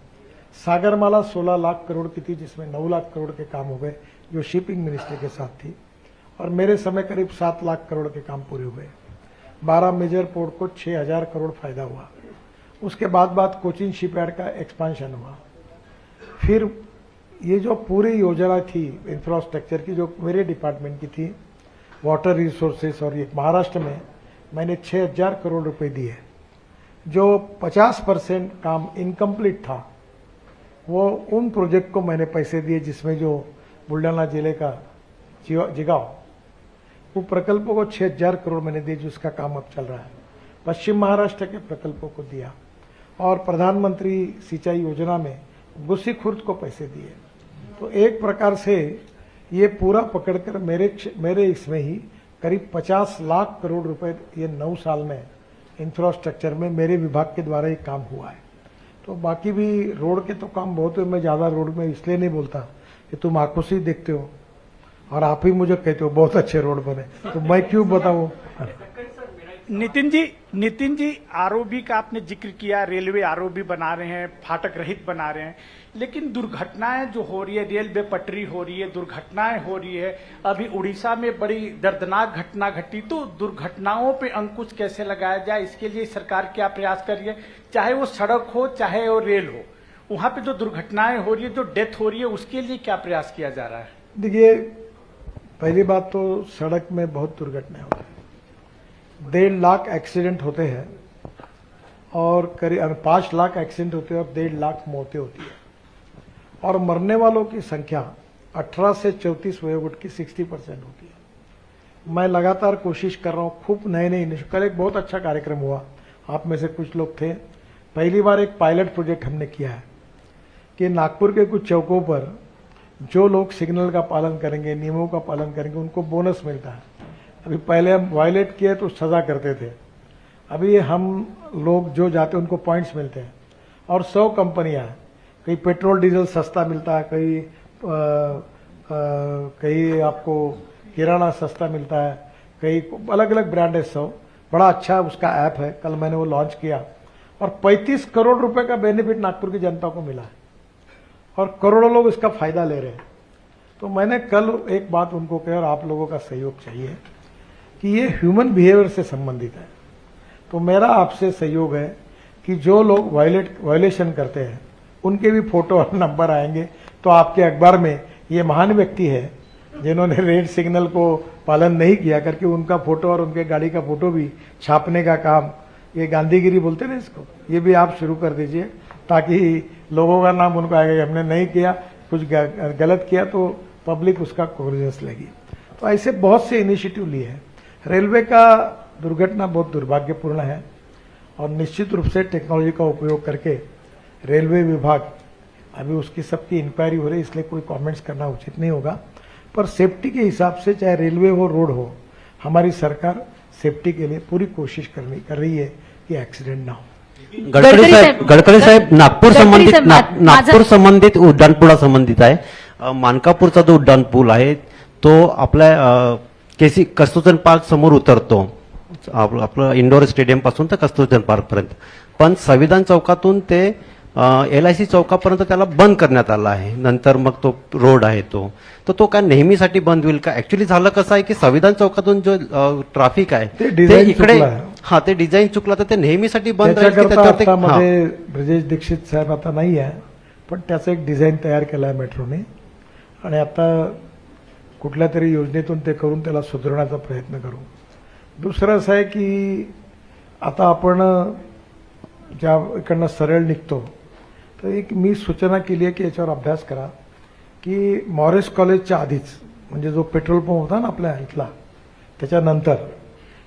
सागरमाला 16 लाख करोड़ की थी, जिसमें 9 लाख करोड़ के काम हो गए जो शिपिंग मिनिस्ट्री के साथ थी और मेरे समय करीब 7 लाख करोड़ के काम पूरे हुए। 12 मेजर पोर्ट को 6000 करोड़ फायदा हुआ। उसके बाद कोचिन शिपयार्ड का एक्सपांशन हुआ। फिर ये जो पूरी योजना थी इंफ्रास्ट्रक्चर की, जो मेरे डिपार्टमेंट की थी, वाटर रिसोर्सेस, और ये महाराष्ट्र में मैंने 6000 करोड़ रुपए दिए। जो 50% काम इनकम्प्लीट था वो उन प्रोजेक्ट को मैंने पैसे दिए, जिसमें जो बुल्ढाना जिले का जिगाव, वो प्रकल्पों को 6000 करोड़ मैंने दिए, जिसका काम अब चल रहा है। पश्चिम महाराष्ट्र के प्रकल्पों को दिया और प्रधानमंत्री सिंचाई योजना में गुस्सी खुर्द को पैसे दिए। तो एक प्रकार से ये पूरा पकड़कर मेरे इसमें ही करीब 50 लाख करोड़ रुपए ये 9 साल में इंफ्रास्ट्रक्चर में मेरे विभाग के द्वारा ये काम हुआ है। तो बाकी भी रोड के तो काम बहुत है, मैं ज़्यादा रोड में इसलिए नहीं बोलता कि तुम आंखों से ही देखते हो और आप ही मुझे कहते हो बहुत अच्छे रोड बने, तो मैं क्यों बताऊं। नितिन जी आरओबी का आपने जिक्र किया, रेलवे आरओबी बना रहे हैं, फाटक रहित बना रहे हैं, लेकिन दुर्घटनाएं जो हो रही है, रेलवे पटरी हो रही है, दुर्घटनाएं हो रही है। अभी उड़ीसा में बड़ी दर्दनाक घटना घटी, तो दुर्घटनाओं पे अंकुश कैसे लगाया जाए, इसके लिए सरकार क्या प्रयास कर रही है? चाहे वो सड़क हो चाहे वो रेल हो, वहां पे जो दुर्घटनाएं हो रही है, जो डेथ हो रही है, उसके लिए क्या प्रयास किया जा रहा है? देखिए, पहली बात तो सड़क में बहुत दुर्घटनाएं होती है, 1.5 लाख एक्सीडेंट होते हैं और करीब 5 लाख एक्सीडेंट होते हैं और 1.5 लाख मौतें होती है, और मरने वालों की संख्या 18 से 34 वयोगुट की 60% होती है। मैं लगातार कोशिश कर रहा हूँ, खूब नए नए इनिशिएटिव। कल एक बहुत अच्छा कार्यक्रम हुआ, आप में से कुछ लोग थे। पहली बार एक पायलट प्रोजेक्ट हमने किया है कि नागपुर के कुछ चौकों पर जो लोग सिग्नल का पालन करेंगे, नियमों का पालन करेंगे, उनको बोनस मिलता है। अभी पहले हम वायलेट किए तो सजा करते थे, अभी हम लोग जो जाते हैं उनको पॉइंट्स मिलते हैं। और 100 कंपनियां हैं, कहीं पेट्रोल डीजल सस्ता मिलता है, कहीं आपको किराना सस्ता मिलता है, कहीं अलग अलग ब्रांड है 100। बड़ा अच्छा उसका ऐप है, कल मैंने वो लॉन्च किया और 35 करोड़ रुपए का बेनिफिट नागपुर की जनता को मिला है और करोड़ों लोग इसका फायदा ले रहे हैं। तो मैंने कल एक बात उनको कही, और आप लोगों का सहयोग चाहिए कि ये ह्यूमन बिहेवियर से संबंधित है। तो मेरा आपसे सहयोग है कि जो लोग वायलेशन करते हैं उनके भी फोटो और नंबर आएंगे, तो आपके अखबार में ये महान व्यक्ति है जिन्होंने रेड सिग्नल को पालन नहीं किया करके उनका फोटो और उनके गाड़ी का फोटो भी छापने का काम, ये गांधीगिरी बोलते ना इसको, ये भी आप शुरू कर दीजिए, ताकि लोगों का नाम उनको आएगा। हमने नहीं किया, कुछ गलत किया तो पब्लिक उसका कोग्निजेंस लेगी। तो ऐसे बहुत से इनिशिएटिव लिए हैं। रेलवे का दुर्घटना बहुत दुर्भाग्यपूर्ण है और निश्चित रूप से टेक्नोलॉजी का उपयोग करके रेलवे विभाग, अभी उसकी सबकी इंक्वायरी हो रही है, इसलिए कोई कमेंट्स करना उचित नहीं होगा, पर सेफ्टी के हिसाब से चाहे रेलवे हो रोड हो, हमारी सरकार सेफ्टी के लिए पूरी कोशिश कर रही है कि एक्सीडेंट ना हो। गडकरी साहेब, नागपूर संबंधित उड्डाणपुला संबंधित आहे। मानकापूरचा जो उड्डाणपूल आहे तो आपल्या कस्तुरचंद पार्क समोर उतरतो, आपलं इंडोर स्टेडियम पासून तर कस्तुरचंद पार्क पर्यंत, पण संविधान चौकातून ते LIC चौकापर्यंत त्याला बंद करण्यात आला आहे। नंतर मग तो रोड आहे तो काय नेहमीसाठी बंद होईल का? ऍक्च्युअली झालं कसं आहे की संविधान चौकातून जो ट्रॅफिक आहे ते इकडे, हा ते डिझाईन चुकला तर ते नेहमीसाठी बंद राहील। ब्रजेश दीक्षित साहेब आता नाही आहे, पण त्याचं एक डिझाईन तयार केलं आहे मेट्रोने, आणि आता कुठल्या तरी योजनेतून ते करून त्याला सुधारण्याचा प्रयत्न करू। दुसरं असं आहे की आता आपण ज्या इकडनं सरळ निघतो तर एक मी सूचना केली आहे की याच्यावर अभ्यास करा की मॉरिस कॉलेजच्या आधीच, म्हणजे जो पेट्रोल पंप होता ना आपल्या इथला, त्याच्यानंतर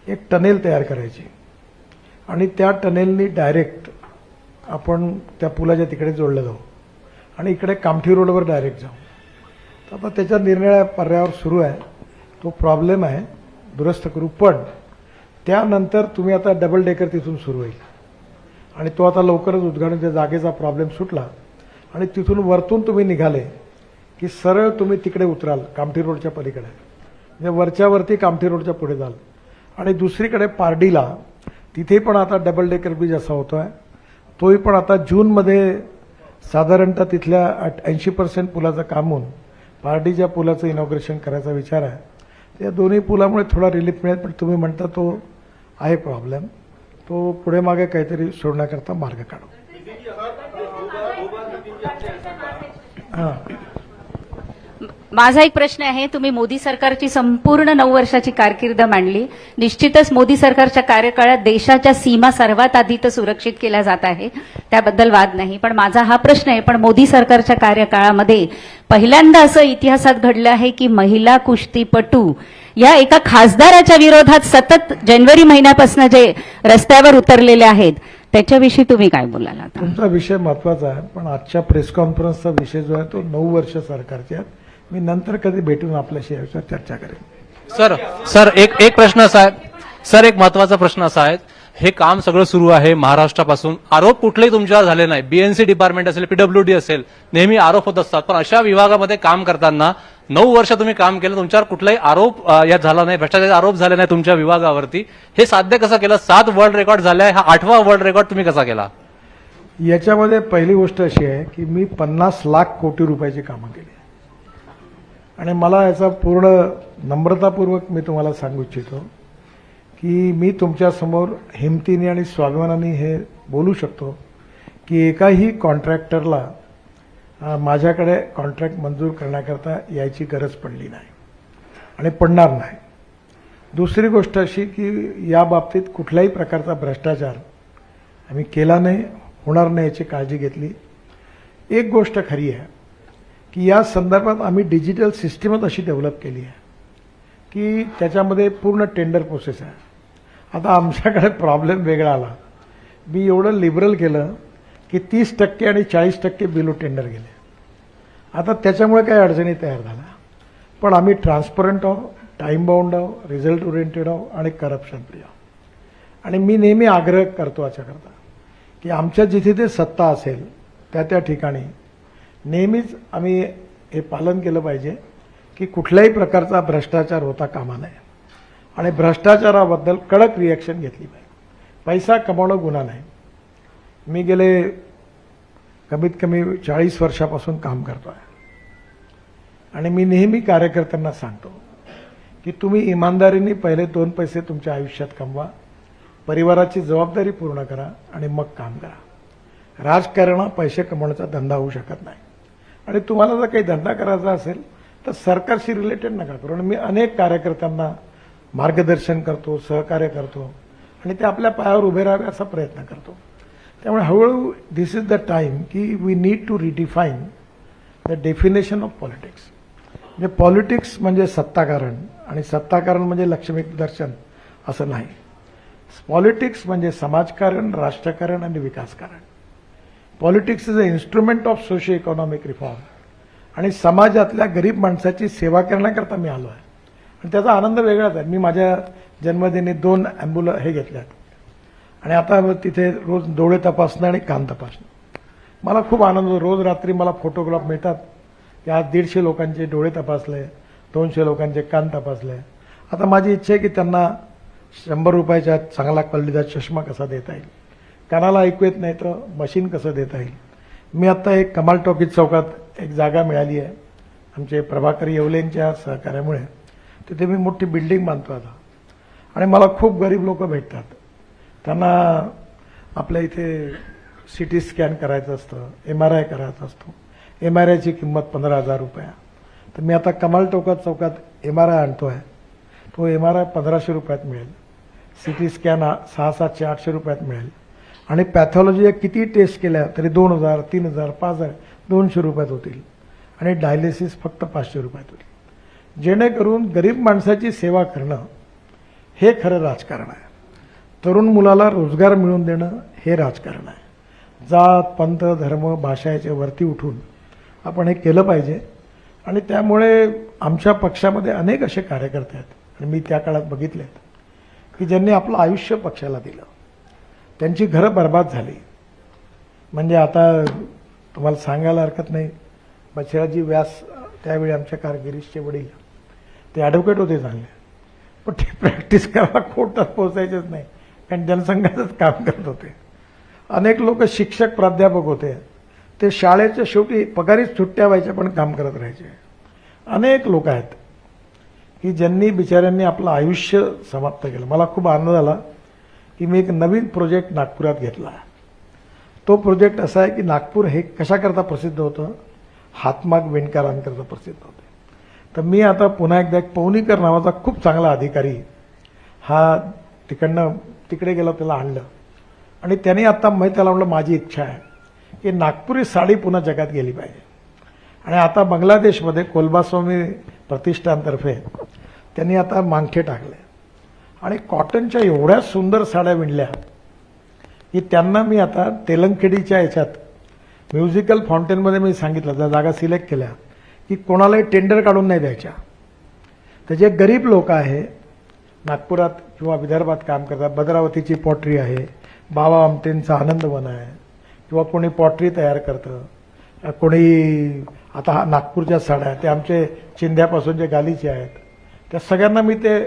एक टनेल तयार करायची आणि त्या टनेलनी डायरेक्ट आपण त्या पुलाच्या तिकडे जोडलं जाऊ आणि इकडे कामठी रोडवर डायरेक्ट जाऊ। तर आता त्याच्या निर्णय पर्यायावर सुरू आहे, तो प्रॉब्लेम आहे, दुरुस्त करू। पण त्यानंतर तुम्ही आता डबल डेकर तिथून सुरू होईल आणि तो आता लवकरच उद्घाटनाच्या जागेचा प्रॉब्लेम सुटला आणि तिथून वरतून तुम्ही निघाले की सरळ तुम्ही तिकडे उतराल कामठी रोडच्या पलीकडे, म्हणजे वरच्या वरती कामठी रोडच्या पुढे जाल। आणि दुसरीकडे पारडीला तिथे पण आता डबल डेकर ब्रिज असा होतोय, तोही पण आता जूनमध्ये साधारणतः तिथल्या 80% पुलाचं काम होऊन पारडीच्या पुलाचं इनॉग्रेशन करायचा विचार आहे। त्या दोन्ही पुलामुळे थोडा रिलीफ मिळेल, पण तुम्ही म्हणता तो आहे प्रॉब्लेम, तो पुढे मागे काहीतरी सोडण्याकरता मार्ग काढू। हां, माझा एक प्रश्न आहे, तुम्ही मोदी सरकारची संपूर्ण 9 वर्षाची कारकीर्द मांडली, निश्चितच मोदी सरकारच्या कार्यकाळात देशाच्या सीमा सर्वात आधी तर सुरक्षित केल्या जात आहे, त्याबद्दल वाद नाही। पण माझा हा प्रश्न आहे, पण मोदी सरकारच्या कार्यकाळामध्ये पहिल्यांदा असं इतिहासात घडलं आहे की महिला कुस्तीपटू या एका खासदाराच्या विरोधात सतत जानेवारी महिन्यापासून जे रस्त्यावर उतरलेले आहेत, त्याच्याविषयी तुम्ही काय बोलाल? आता तुमचा विषय महत्वाचा आहे, पण आजच्या प्रेस कॉन्फरन्सचा विषय जो आहे तो 9 वर्ष सरकारचे आहेत। मी नंतर कधी भेटून आपल्याशी यावर चर्चा करेन। सर एक प्रश्न असा आहे सर, एक महत्वाचा प्रश्न असा आहे, हे काम सगळं सुरू आहे महाराष्ट्रापासून. आरोप कुठलेही तुमच्यावर झाले नाही. बीएनसी डिपार्टमेंट असेल, पीडब्ल्यूडी असेल, नेहमी आरोप होत असतात. पण अशा विभागामध्ये काम करताना 9 वर्ष तुम्ही काम केलं, तुमच्यावर कुठलाही आरोप यात झाला नाही, भ्रष्टाचाराचे आरोप झाले नाही तुमच्या विभागावरती. हे साध्य कसं केलं? 7 वर्ल्ड रेकॉर्ड झाले, हा 8वा वर्ल्ड रेकॉर्ड तुम्ही कसा केला? याच्यामध्ये पहिली गोष्ट अशी आहे की मी 50 लाख कोटी रुपयाची कामं केली आणि मला याचा पूर्ण नम्रतापूर्वक मी तुम्हाला सांगू इच्छितो की मी तुमच्यासमोर हिमतीने आणि स्वाभिमानाने हे बोलू शकतो की एकाही कॉन्ट्रॅक्टरला माझ्याकडे कॉन्ट्रॅक्ट मंजूर करण्याकरता यायची गरज पडली नाही आणि पडणार नाही. दुसरी गोष्ट अशी की या बाबतीत कुठल्याही प्रकारचा भ्रष्टाचार आम्ही केला नाही, होणार नाही याची काळजी घेतली. एक गोष्ट खरी आहे की या संदर्भात आम्ही डिजिटल सिस्टीमच अशी डेव्हलप केली आहे की त्याच्यामध्ये पूर्ण टेंडर प्रोसेस आहे. आता आमच्याकडे प्रॉब्लेम वेगळा आला. मी एवढं लिबरल केलं की 30% आणि 40% बिलो टेंडर गेले. आता त्याच्यामुळे काही अडचणी तयार झाल्या. पण आम्ही ट्रान्सपरंट आहो, टाईम बाउंड आहो, रिझल्ट ओरिएंटेड आहो आणि करप्शन फ्री आहो. आणि मी नेहमी आग्रह करतो याच्याकरता की आमच्या जिथे ते सत्ता असेल त्या ठिकाणी नेहमीच आम्ही हे पालन केलं पाहिजे की कुठल्याही प्रकारचा भ्रष्टाचार होता कामा नये आणि भ्रष्टाचाराबद्दल कडक रिॲक्शन घेतली पाहिजे. पैसा कमावणं गुन्हा नाही. मी गेले कमीत कमी 40 वर्षापासून काम करतो आहे आणि मी नेहमी कार्यकर्त्यांना सांगतो की तुम्ही इमानदारीने पहिले 2 पैसे तुमच्या आयुष्यात कमवा, परिवाराची जबाबदारी पूर्ण करा आणि मग काम करा. राजकारण पैसे कमवण्याचा धंदा होऊ शकत नाही आणि तुम्हाला जर काही धंदा करायचा असेल तर सरकारशी रिलेटेड नका करू. आणि मी अनेक कार्यकर्त्यांना मार्गदर्शन करतो, सहकार्य करतो आणि ते आपल्या पायावर उभे राहावे असा प्रयत्न करतो. त्यामुळे हळूहळू दिस इज द टाइम की we need to redefine the definition of politics. म्हणजे पॉलिटिक्स म्हणजे सत्ताकारण आणि सत्ताकारण म्हणजे लक्ष्मी दर्शन असं नाही. पॉलिटिक्स म्हणजे समाजकारण, राष्ट्रकारण आणि विकासकारण. Politics is a instrument of socio economic reform आणि समाजातल्या गरीब माणसाची सेवा करण्याकरता मी आलो आहे आणि त्याचा आनंद वेगळाच आहे. मी माझ्या जन्मदिनी 2 ॲम्ब्युलन्स हे घेतल्यात आणि आता तिथे रोज डोळे तपासणं आणि कान तपासणं. मला खूप आनंद होतो. रोज रात्री मला फोटोग्राफ मिळतात की आज 150 लोकांचे डोळे तपासले, 200 लोकांचे कान तपासले. आता माझी इच्छा आहे की त्यांना 100 रुपयाचा चांगला क्वालिटीचा चष्मा कसा देता येईल, कानाला ऐकू येत नाही तर मशीन कसं देता येईल. मी आता एक कमाल टॉकीज चौकात एक जागा मिळाली आहे आमचे प्रभाकर येवलेंच्या सहकार्यामुळे. तिथे मी मोठी बिल्डिंग बांधतो आता आणि मला खूप गरीब लोक भेटतात. त्यांना आपल्या इथे CT स्कॅन करायचं असतं, MRI करायचा असतो. MRIची किंमत 15,000 रुपये. तर मी आता कमाल चौकात MRI आणतो आहे. तो MRI 1,500 रुपयात मिळेल. CT स्कॅन 600, 800 रुपयात मिळेल आणि पॅथॉलॉजी किती टेस्ट केल्या तरी 2,000, 3,000, 5,000, 200 रुपयात होतील आणि डायलिसिस फक्त 500 रुपयात होईल. जेणेकरून गरीब माणसाची सेवा करणं हे खरं राजकारण आहे. तरुण मुलाला रोजगार मिळवून देणं हे राजकारण आहे. जात, पंथ, धर्म, भाषा याच्या वरती उठून आपण हे केलं पाहिजे आणि त्यामुळे आमच्या पक्षामध्ये अनेक असे कार्यकर्ते आहेत आणि मी त्या काळात बघितले आहेत की ज्यांनी आपलं आयुष्य पक्षाला दिलं. त्यांची घरं बर्बाद झाली. म्हणजे आता तुम्हाला सांगायला हरकत नाही, बछिराजी व्यास त्यावेळी आमच्या गिरीशचे वडील ते ॲडव्होकेट होते चांगले, पण ते प्रॅक्टिस करायला कोर्टात पोहोचायचेच नाही कारण जनसंघाचंच काम करत होते. अनेक लोक शिक्षक, प्राध्यापक होते, ते शाळेच्या शेवटी पगारीच सुट्ट्या व्हायच्या पण काम करत राहायचे. अनेक लोक आहेत की ज्यांनी बिचाऱ्यांनी आपलं आयुष्य समाप्त केलं. मला खूप आनंद झाला की मी एक नवीन प्रोजेक्ट नागपुरात घेतला. तो प्रोजेक्ट असा आहे की नागपूर हे कशाकरता प्रसिद्ध होतं, हातमाग विणकरांकरता प्रसिद्ध होते. तर मी आता पुन्हा एकदा एक पवनीकर नावाचा खूप चांगला अधिकारी हा तिकडे गेला, त्याला आणलं आणि त्याने आता मी त्याला म्हटलं माझी इच्छा आहे की नागपुरी साडी पुन्हा जगात गेली पाहिजे. आणि आता बांगलादेशमध्ये कोलबास्वामी प्रतिष्ठानतर्फे त्यांनी आता मांगठे टाकले आणि कॉटनच्या एवढ्या सुंदर साड्या विणल्या की त्यांना मी आता तेलंगखेडीच्या याच्यात म्युझिकल फाउंटेनमध्ये मी सांगितलं, त्या जागा सिलेक्ट केल्या की कोणालाही टेंडर काढून नाही द्यायच्या. तर जे गरीब लोक आहे नागपुरात किंवा विदर्भात काम करतात. भद्रावतीची पॉटरी आहे, बाबा आमटेंचा आनंदवन आहे, किंवा कोणी पॉटरी तयार करतं, कोणी आता हा नागपूरच्या साड्या ते आमचे चिंध्यापासून जे गालीचे आहेत त्या सगळ्यांना मी ते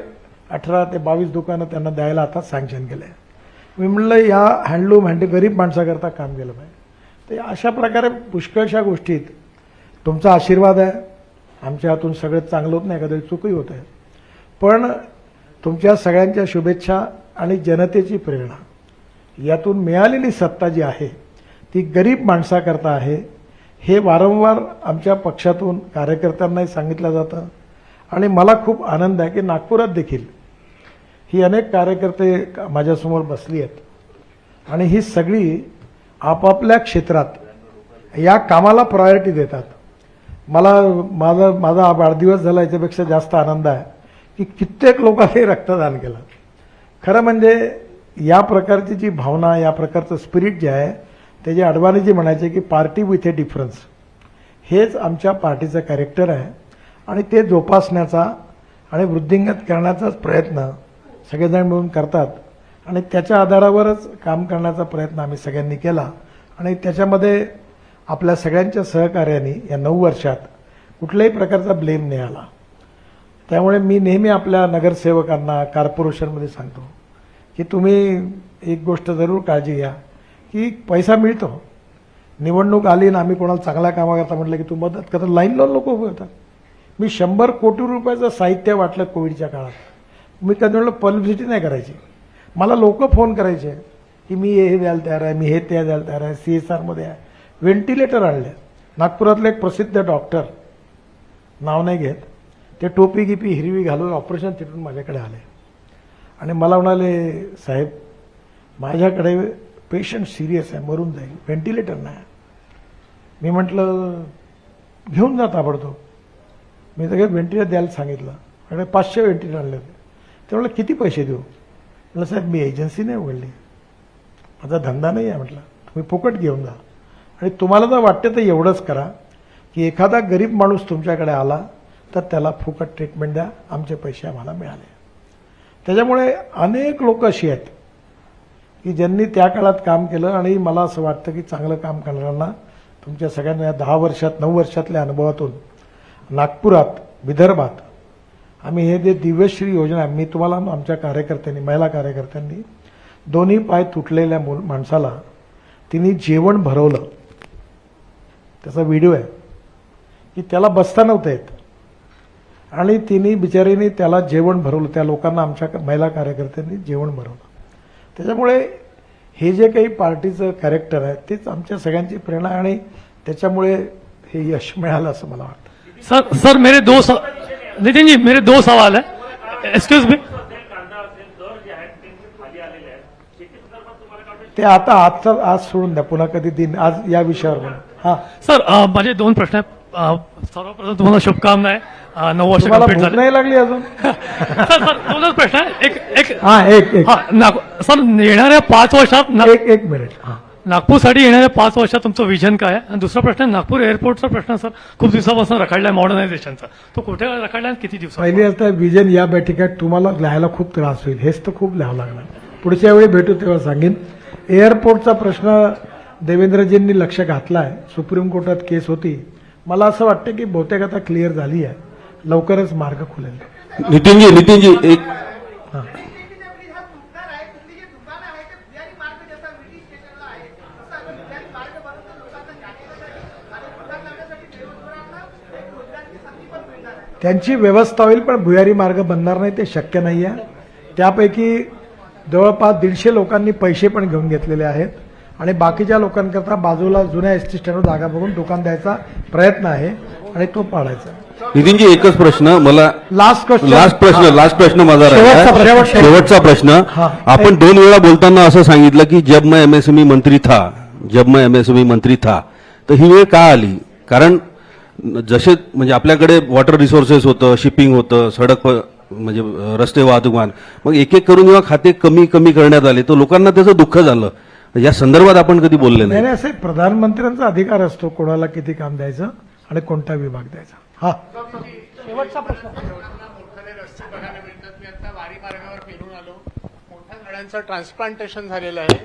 18 ते 22 दुकानं त्यांना द्यायला आता सँक्शन केलं आहे. मी म्हणलं या हँडलूम गरीब माणसाकरता काम केलं पाहिजे. ते अशा प्रकारे पुष्कळशा गोष्टीत तुमचा आशीर्वाद आहे. आमच्या हातून सगळं चांगलं होत नाही, एखादी चूकही होत आहे, पण तुमच्या सगळ्यांच्या शुभेच्छा आणि जनतेची प्रेरणा यातून मिळालेली सत्ता जी आहे ती गरीब माणसाकरता आहे हे वारंवार आमच्या पक्षातून कार्यकर्त्यांनाही सांगितलं जातं. आणि मला खूप आनंद आहे की नागपुरात देखील ही अनेक कार्यकर्ते माझ्यासमोर बसली आहेत आणि ही सगळी आपापल्या क्षेत्रात या कामाला प्रायोरिटी देतात. मला माझा वाढदिवस झाला याच्यापेक्षा जास्त आनंद आहे की कित्येक लोकांनी रक्तदान केलं. खरं म्हणजे या प्रकारची जी भावना, या प्रकारचं स्पिरिट जे आहे ते जे अडवाणीजी म्हणायचे की पार्टी विथ ए डिफरन्स, हेच आमच्या पार्टीचं कॅरेक्टर आहे आणि ते जोपासण्याचा आणि वृद्धिंगत करण्याचाच प्रयत्न सगळेजण मिळून करतात आणि त्याच्या आधारावरच काम करण्याचा प्रयत्न आम्ही सगळ्यांनी केला आणि त्याच्यामध्ये आपल्या सगळ्यांच्या सहकार्याने या 9 वर्षात कुठल्याही प्रकारचा ब्लेम नाही आला. त्यामुळे मी नेहमी आपल्या नगरसेवकांना कॉर्पोरेशनमध्ये सांगतो की तुम्ही एक गोष्ट जरूर काळजी घ्या की पैसा मिळतो, निवडणूक आली ना आम्ही कोणाला चांगला कामाकरता म्हटलं की तू मदत करता, लाईन लावून लोक उभे होतात. मी 100 कोटी रुपयाचं साहित्य वाटलं कोविडच्या काळात. मी कधी म्हटलं पब्लिसिटी नाही करायची. मला लोक फोन करायचे की मी हे द्यायला तयार आहे, मी हे ते द्यायला तयार आहे, CSRमध्ये आहे. व्हेंटिलेटर आणले. नागपुरातले एक प्रसिद्ध डॉक्टर, नाव नाही घेत, ते टोपी गिपी हिरवी घालून ऑपरेशन थिएटरून माझ्याकडे आले आणि मला म्हणाले साहेब माझ्याकडे पेशंट सिरियस आहे, मरून जाईल, व्हेंटिलेटर नाही. मी म्हटलं घेऊन जा ताबडतोब. मी सगळं व्हेंटिलेटर द्यायला सांगितलं आणि 500 व्हेंटिलेटर आणले होते. ते म्हटलं किती पैसे देऊ? म्हटलं साहेब मी एजन्सी नाही उघडली, माझा धंदा नाही आहे. म्हटलं तुम्ही फुकट घेऊन जा आणि तुम्हाला जर वाटतं तर एवढंच करा की एखादा गरीब माणूस तुमच्याकडे आला तर त्याला फुकट ट्रीटमेंट द्या, आमचे पैसे आम्हाला मिळाले. त्याच्यामुळे अनेक लोक अशी आहेत की ज्यांनी त्या काळात काम केलं आणि मला असं वाटतं की चांगलं काम करणाऱ्यांना तुमच्या सगळ्यांना या 10 वर्षात 9 वर्षातल्या अनुभवातून नागपुरात, विदर्भात आम्ही हे जे दिव्यश्री योजना, मी तुम्हाला आमच्या कार्यकर्त्यांनी, महिला कार्यकर्त्यांनी दोन्ही पाय तुटलेल्या माणसाला तिने जेवण भरवलं, त्याचा व्हिडिओ आहे की त्याला बसता नव्हतं येत आणि तिने बिचारीने त्याला जेवण भरवलं. त्या लोकांना आमच्या महिला कार्यकर्त्यांनी जेवण भरवलं. त्याच्यामुळे हे जे काही पार्टीचं कॅरेक्टर आहे तेच आमच्या सगळ्यांची प्रेरणा आहे आणि त्याच्यामुळे हे यश मिळालं असं मला वाटतं. सर मेरे नितिन जी मेरे 2 सवाल है. Excuse me. ते आता आज सोडून द्या, पुन्हा कधी दिन आज या विषयावर बोला. हा सर माझे 2 प्रश्न आहेत. सर्वप्रथम तुम्हाला शुभकामना आहे. 9 वर्ष तुम्हाला कंप्लीट भूक झाले. नाही लागली अजून? सर 2च प्रश्न आहे. एक सर येणाऱ्या 5 वर्षात एक मिनिट. हा नागपूरसाठी येणाऱ्या 5 वर्षात तुमचं विजन काय आहे? आणि दुसरा प्रश्न नागपूर एअरपोर्टचा प्रश्न सर खूप दिवसापासून रखडलाय मॉडर्नायझेशनचा, तो कुठे रखडलाय आणि किती दिवसात? पहिली आता विजन या बैठकीत तुम्हाला लिहायला खूप त्रास होईल, हेच तर खूप लिहावं लागणार. पुढच्या वेळी भेटू तेव्हा सांगेन. एअरपोर्टचा प्रश्न देवेंद्रजींनी लक्ष घातलाय. सुप्रीम कोर्टात केस होती. मला असं वाटतं की बहुतेक आता क्लिअर झाली आहे, लवकरच मार्ग खुलेल. नितीनजी एक त्यांची व्यवस्था होईल पण भुयारी मार्ग बनणार नाही, ते शक्य नाही आहे. त्यापैकी जवळपास 150 लोकांनी पैसे पण घेऊन घेतलेले आहेत आणि बाकीच्या लोकांकरता बाजूला जुन्या एसटी स्टँडवर जागा बघून दुकान द्यायचा प्रयत्न आहे आणि तो पाडायचा. नितीनजी एकच प्रश्न मला लास्ट प्रश्न माझा राहिला. शेवटचा प्रश्न. आपण 2 वेळा बोलताना असं सांगितलं की जब मैं एमएसएमई मंत्री था, तर ही वेळ का आली? कारण जसे म्हणजे आपल्याकडे वॉटर रिसोर्सेस होतं, शिपिंग होतं, सडक म्हणजे रस्ते वाहतूक, मग एक एक करून जेव्हा खाते कमी करण्यात आले तर लोकांना त्याचं दुःख झालं. या संदर्भात आपण कधी बोलले नाही? नाही, असे प्रधानमंत्र्यांचा अधिकार असतो कोणाला किती काम द्यायचं आणि कोणता विभाग द्यायचा. हा शेवटचा प्रश्न. मार्गावर फिरून आलो. मोठ्या झाडांचं ट्रान्सप्लांटेशन झालेलं आहे,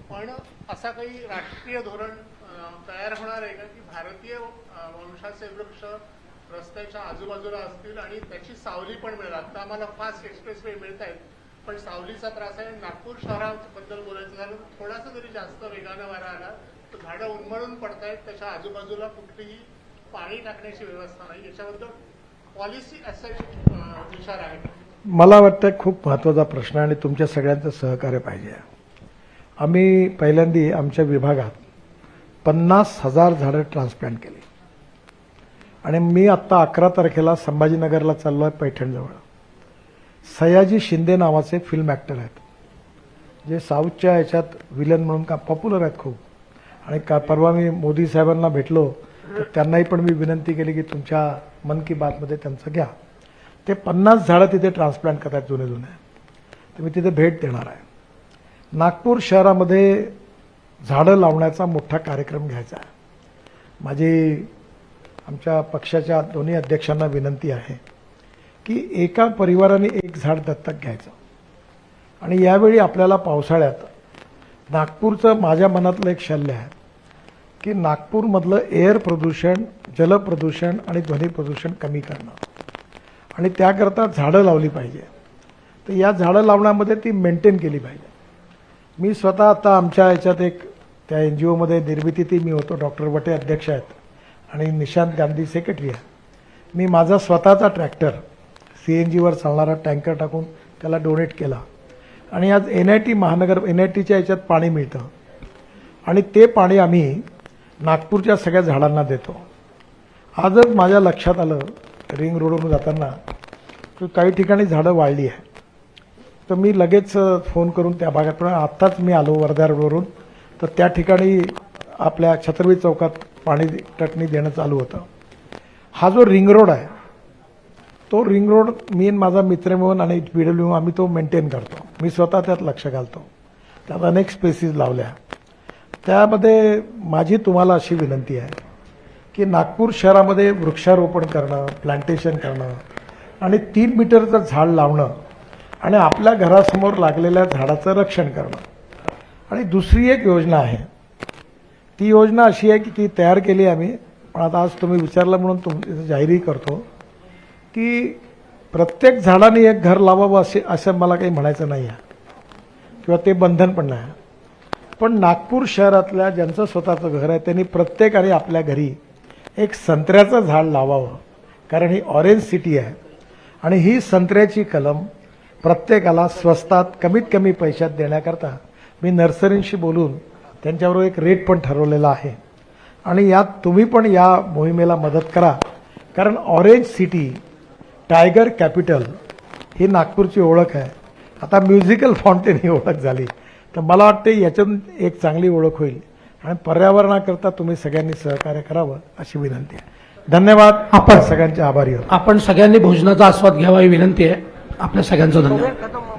पण असा काही राष्ट्रीय धोरण तयार होणार आहे का की भारतीय वंशाचे वृक्ष रस्त्याच्या आजूबाजूला असतील आणि त्याची सावली पण मिळेल? आता आम्हाला फास्ट एक्सप्रेसवे मिळत आहेत, पण सावलीचा त्रास आहे. नागपूर शहराबद्दल बोलायचं झालं तर थोडासा जरी जास्त वेगानं वारा आला तर झाडं उन्मळून पडतायत, त्याच्या आजूबाजूला कुठलीही पाणी टाकण्याची व्यवस्था नाही. याच्याबद्दल पॉलिसी असा विचार आहे का? मला वाटतं खूप महत्त्वाचा प्रश्न आणि तुमच्या सगळ्यांचं सहकार्य पाहिजे. आम्ही पहिल्यांदा आमच्या विभागात 50,000 झाडं ट्रान्सप्लांट केली आणि मी आत्ता 11 तारखेला संभाजीनगरला चाललो आहे, पैठणजवळ. सयाजी शिंदे नावाचे फिल्म ॲक्टर आहेत, जे साऊथच्या ह्याच्यात विलन म्हणून का पॉप्युलर आहेत खूप. आणि परवा मी मोदी साहेबांना भेटलो तर त्यांनाही पण मी विनंती केली की तुमच्या मन की बातमध्ये त्यांचं घ्या. ते 50 झाडं तिथे ट्रान्सप्लांट करतात जुने, तर मी तिथे भेट देणार आहे. नागपूर शहरामध्ये झाडं लावण्याचा मोठा कार्यक्रम घ्यायचा आहे. माझी आमच्या पक्षाच्या दोन्ही अध्यक्षांना विनंती आहे की एका परिवाराने एक झाड दत्तक घ्यायचं. आणि यावेळी आपल्याला पावसाळ्यात नागपूरचं माझ्या मनातलं एक शल्य आहे की नागपूरमधलं एअर प्रदूषण, जलप्रदूषण आणि ध्वनी प्रदूषण कमी करणं, आणि त्याकरता झाडं लावली पाहिजे. तर या झाडं लावण्यामध्ये ती मेंटेन केली पाहिजे. मी स्वतः आता आमच्या याच्यात एक त्या NGOमध्ये निर्मिती मी होतो, डॉक्टर वटे अध्यक्ष आहेत आणि निशांत गांधी सेक्रेटरी आहे. मी माझा स्वतःचा ट्रॅक्टर CNGवर चालणारा टँकर टाकून त्याला डोनेट केला आणि आज NIT महानगर NITच्या याच्यात पाणी मिळतं आणि ते पाणी आम्ही नागपूरच्या सगळ्या झाडांना देतो. आजच माझ्या लक्षात आलं रिंग रोडवरून जाताना की काही ठिकाणी झाडं वाळली आहे, तर मी लगेच फोन करून त्या भागात, पण आत्ताच मी आलो वर्धा रोडवरून, तर त्या ठिकाणी आपल्या छत्रपती चौकात पाणी टटणी देणं चालू होतं. हा जो रिंग रोड आहे तो रिंग रोड मी माझा मित्र मिळून आणि PW आम्ही तो मेंटेन करतो. मी स्वतः त्यात लक्ष घालतो. त्यात अनेक स्पेसीज लावल्या. त्यामध्ये माझी तुम्हाला अशी विनंती आहे की नागपूर शहरामध्ये वृक्षारोपण करणं, प्लांटेशन करणं आणि 3 मीटरचं झाड लावणं आणि आपल्या घरासमोर लागलेल्या झाडाचं रक्षण करणं. आणि दुसरी एक योजना आहे, ती योजना अशी आहे की ती तयार केली आम्ही, पण आता आज तुम्ही विचारलं म्हणून जाहीरही करतो की प्रत्येक झाडाने एक घर लावावं असं मला काही म्हणायचं नाही आहे किंवा ते बंधन पण नाही. पण नागपूर शहरातल्या ज्यांचं स्वतःचं घर आहे त्यांनी प्रत्येकाने आपल्या घरी एक संत्र्याचं झाड लावावं, कारण ही ऑरेंज सिटी आहे आणि ही संत्र्याची कलम प्रत्येकाला स्वस्तात कमीत कमी पैशात देण्याकरता मी नर्सरींशी बोलून त्यांच्याबरोबर एक रेट पण ठरवलेला आहे. आणि यात तुम्ही पण या मोहिमेला मदत करा, कारण ऑरेंज सिटी, टायगर कॅपिटल ही नागपूरची ओळख आहे. आता म्युझिकल फाउंटेन ही ओळख झाली, तर मला वाटते याच्यातून एक चांगली ओळख होईल आणि पर्यावरणाकरता तुम्ही सगळ्यांनी सहकार्य करावं अशी विनंती आहे. धन्यवाद. आपण सगळ्यांचे आभारी आहोत. आपण सगळ्यांनी भोजनाचा आस्वाद घ्यावा ही विनंती आहे. आपल्या सगळ्यांचं धन्यवाद.